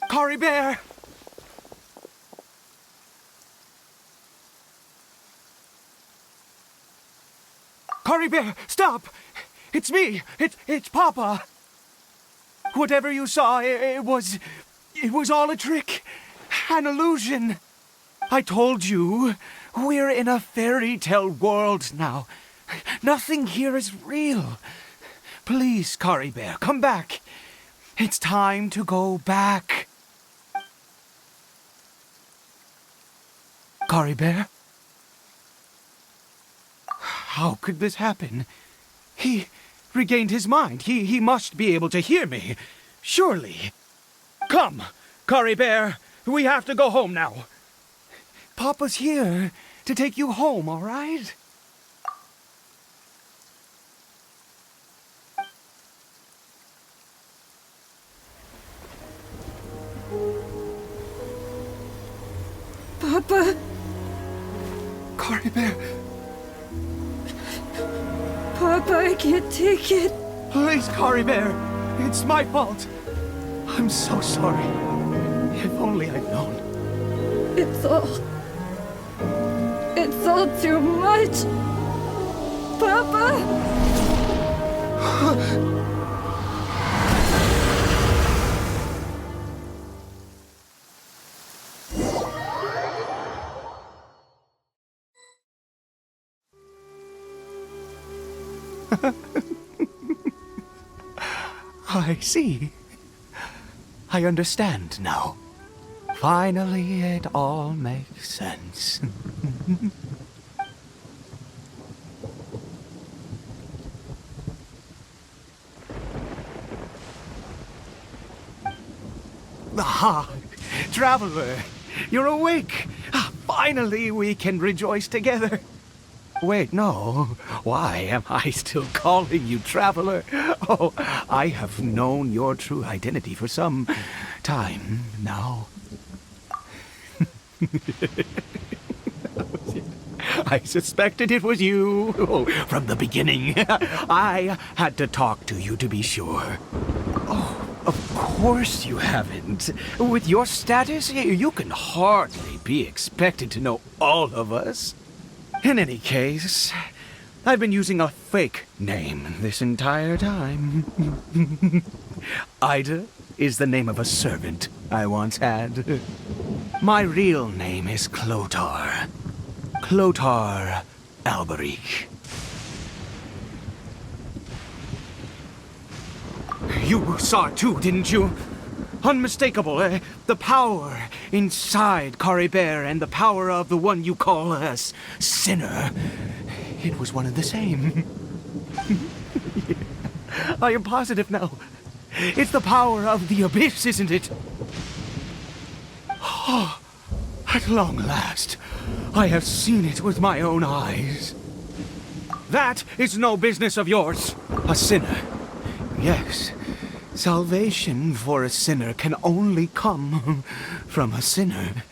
Curry Bear! Curry Bear, stop! It's me! It's Papa! Whatever you saw, it was all a trick. An illusion. I told you, we're in a fairy tale world now. Nothing here is real. Please, Curry Bear, come back. It's time to go back. Curry Bear? How could this happen? He regained his mind. He must be able to hear me. Surely. Come, Curry Bear. We have to go home now. Papa's here to take you home, all right? Papa? Curry Bear, Papa, I can't take it. please, Curry Bear. It's my fault. I'm so sorry. If only I'd known. It's all too much. Papa? I see. I understand now. Finally, it all makes sense. Ah, Traveler, you're awake. Finally, we can rejoice together. Wait, no. Why am I still calling you Traveler? Oh, I have known your true identity for some time now. I suspected it was you from the beginning. I had to talk to you to be sure. Oh, of course you haven't. With your status, you can hardly be expected to know all of us. In any case, I've been using a fake name this entire time. Ida is the name of a servant I once had. My real name is Clotar. Clotar Alberic. You saw it too, didn't you? Unmistakable, eh? The power inside Caribert and the power of the one you call a sinner. It was one and the same. I am positive now. It's the power of the abyss, isn't it? Oh, at long last, I have seen it with my own eyes. That is no business of yours. A sinner. Yes. Salvation for a sinner can only come from a sinner.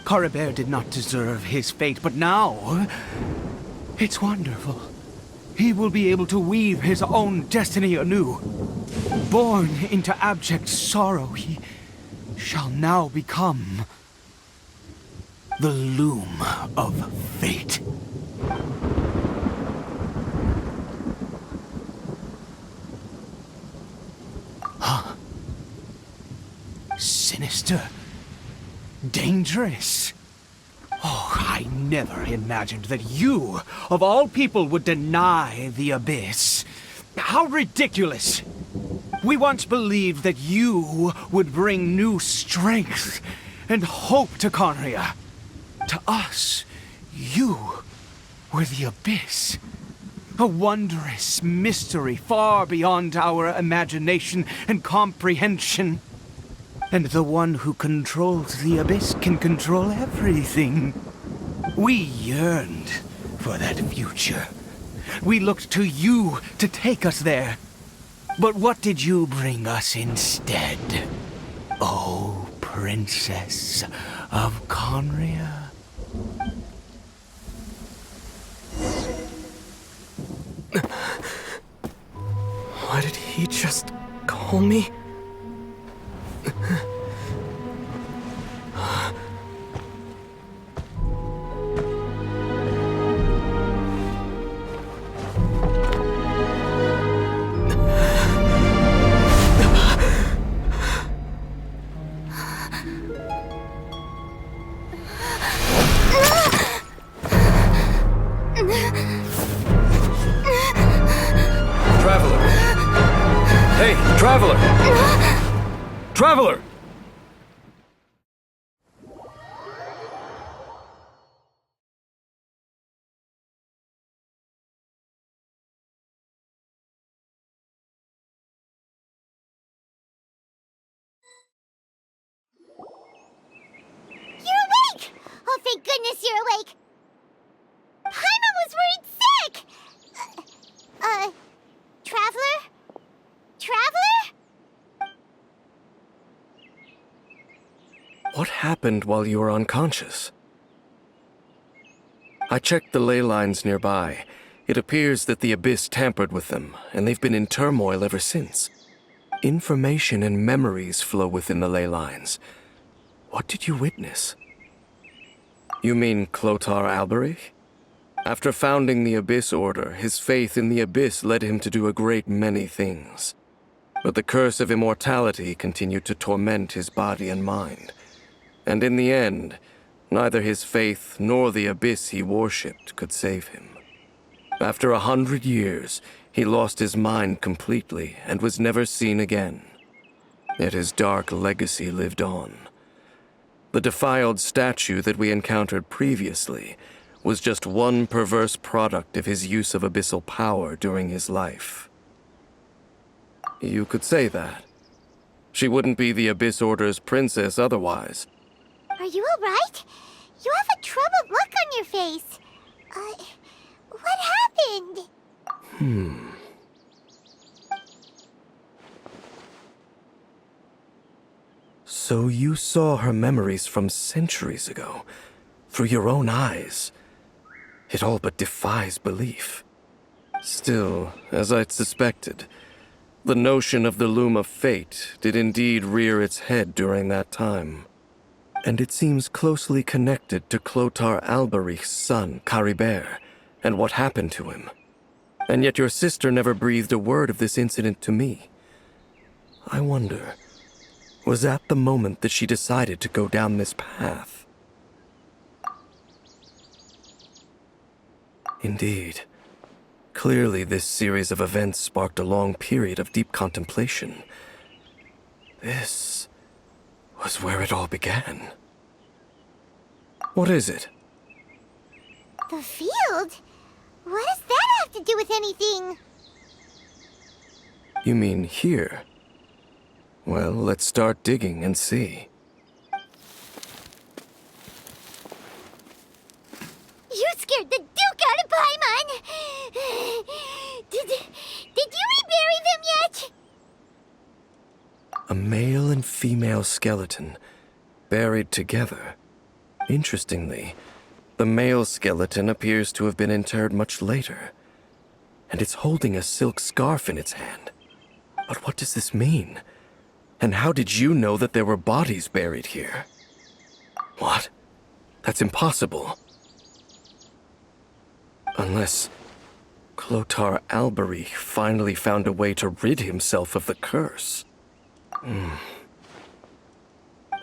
Caribert did not deserve his fate, but now it's wonderful. He will be able to weave his own destiny anew. Born into abject sorrow, he shall now become the loom of fate. Huh? Sinister. Dangerous. Oh, I never imagined that you, of all people, would deny the abyss. How ridiculous! We once believed that you would bring new strength and hope to Conria. To us, you were the abyss. A wondrous mystery far beyond our imagination and comprehension. And the one who controls the abyss can control everything. We yearned for that future. We looked to you to take us there. But what did you bring us instead? Oh, Princess of Conria. What did he just call me? Traveler! Hey, Traveler! Traveler! You're awake! Oh, thank goodness you're awake! Paimon was worried sick! Traveler? Traveler? What happened while you were unconscious? I checked the ley lines nearby. It appears that the abyss tampered with them, and they've been in turmoil ever since. Information and memories flow within the ley lines. What did you witness? You mean Clotar Alberic? After founding the Abyss Order, his faith in the Abyss led him to do a great many things. But the curse of immortality continued to torment his body and mind. And in the end, neither his faith nor the Abyss he worshipped could save him. After 100 years, he lost his mind completely and was never seen again. Yet his dark legacy lived on. The defiled statue that we encountered previously was just one perverse product of his use of abyssal power during his life. You could say that. She wouldn't be the Abyss Order's princess otherwise. Are you alright? You have a troubled look on your face. What happened? So you saw her memories from centuries ago, through your own eyes. It all but defies belief. Still, as I'd suspected, the notion of the Loom of Fate did indeed rear its head during that time. And it seems closely connected to Clotar Alberich's son, Caribert, and what happened to him. And yet your sister never breathed a word of this incident to me. I wonder, was that the moment that she decided to go down this path? Indeed. Clearly, this series of events sparked a long period of deep contemplation. This was where it all began. What is it? The field? What does that have to do with anything? You mean here? Well, let's start digging and see. You scared the Duke out of Paimon! Did you rebury them yet? A male and female skeleton, buried together. Interestingly, the male skeleton appears to have been interred much later, and it's holding a silk scarf in its hand. But what does this mean? And how did you know that there were bodies buried here? What? That's impossible. Unless Clotar Alberich finally found a way to rid himself of the curse.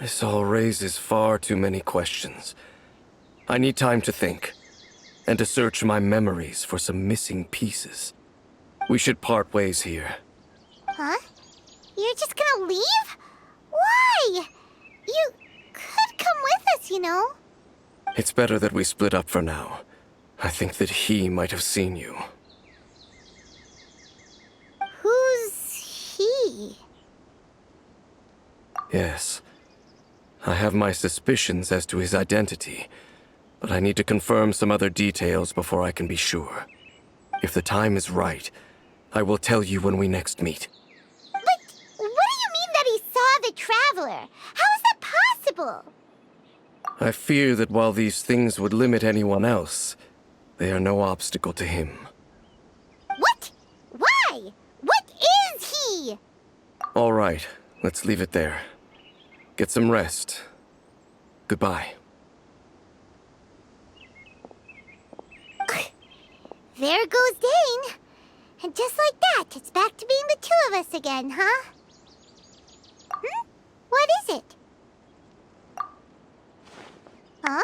This all raises far too many questions. I need time to think, and to search my memories for some missing pieces. We should part ways here. Huh? You're just gonna leave? Why? You could come with us, you know. It's better that we split up for now. I think that he might have seen you. Who's he? Yes. I have my suspicions as to his identity, but I need to confirm some other details before I can be sure. If the time is right, I will tell you when we next meet. But what do you mean that he saw the Traveler? How is that possible? I fear that while these things would limit anyone else, they are no obstacle to him. What? Why? What is he? All right, let's leave it there. Get some rest. Goodbye. There goes Dane. And just like that, it's back to being the two of us again, huh? What is it? Huh?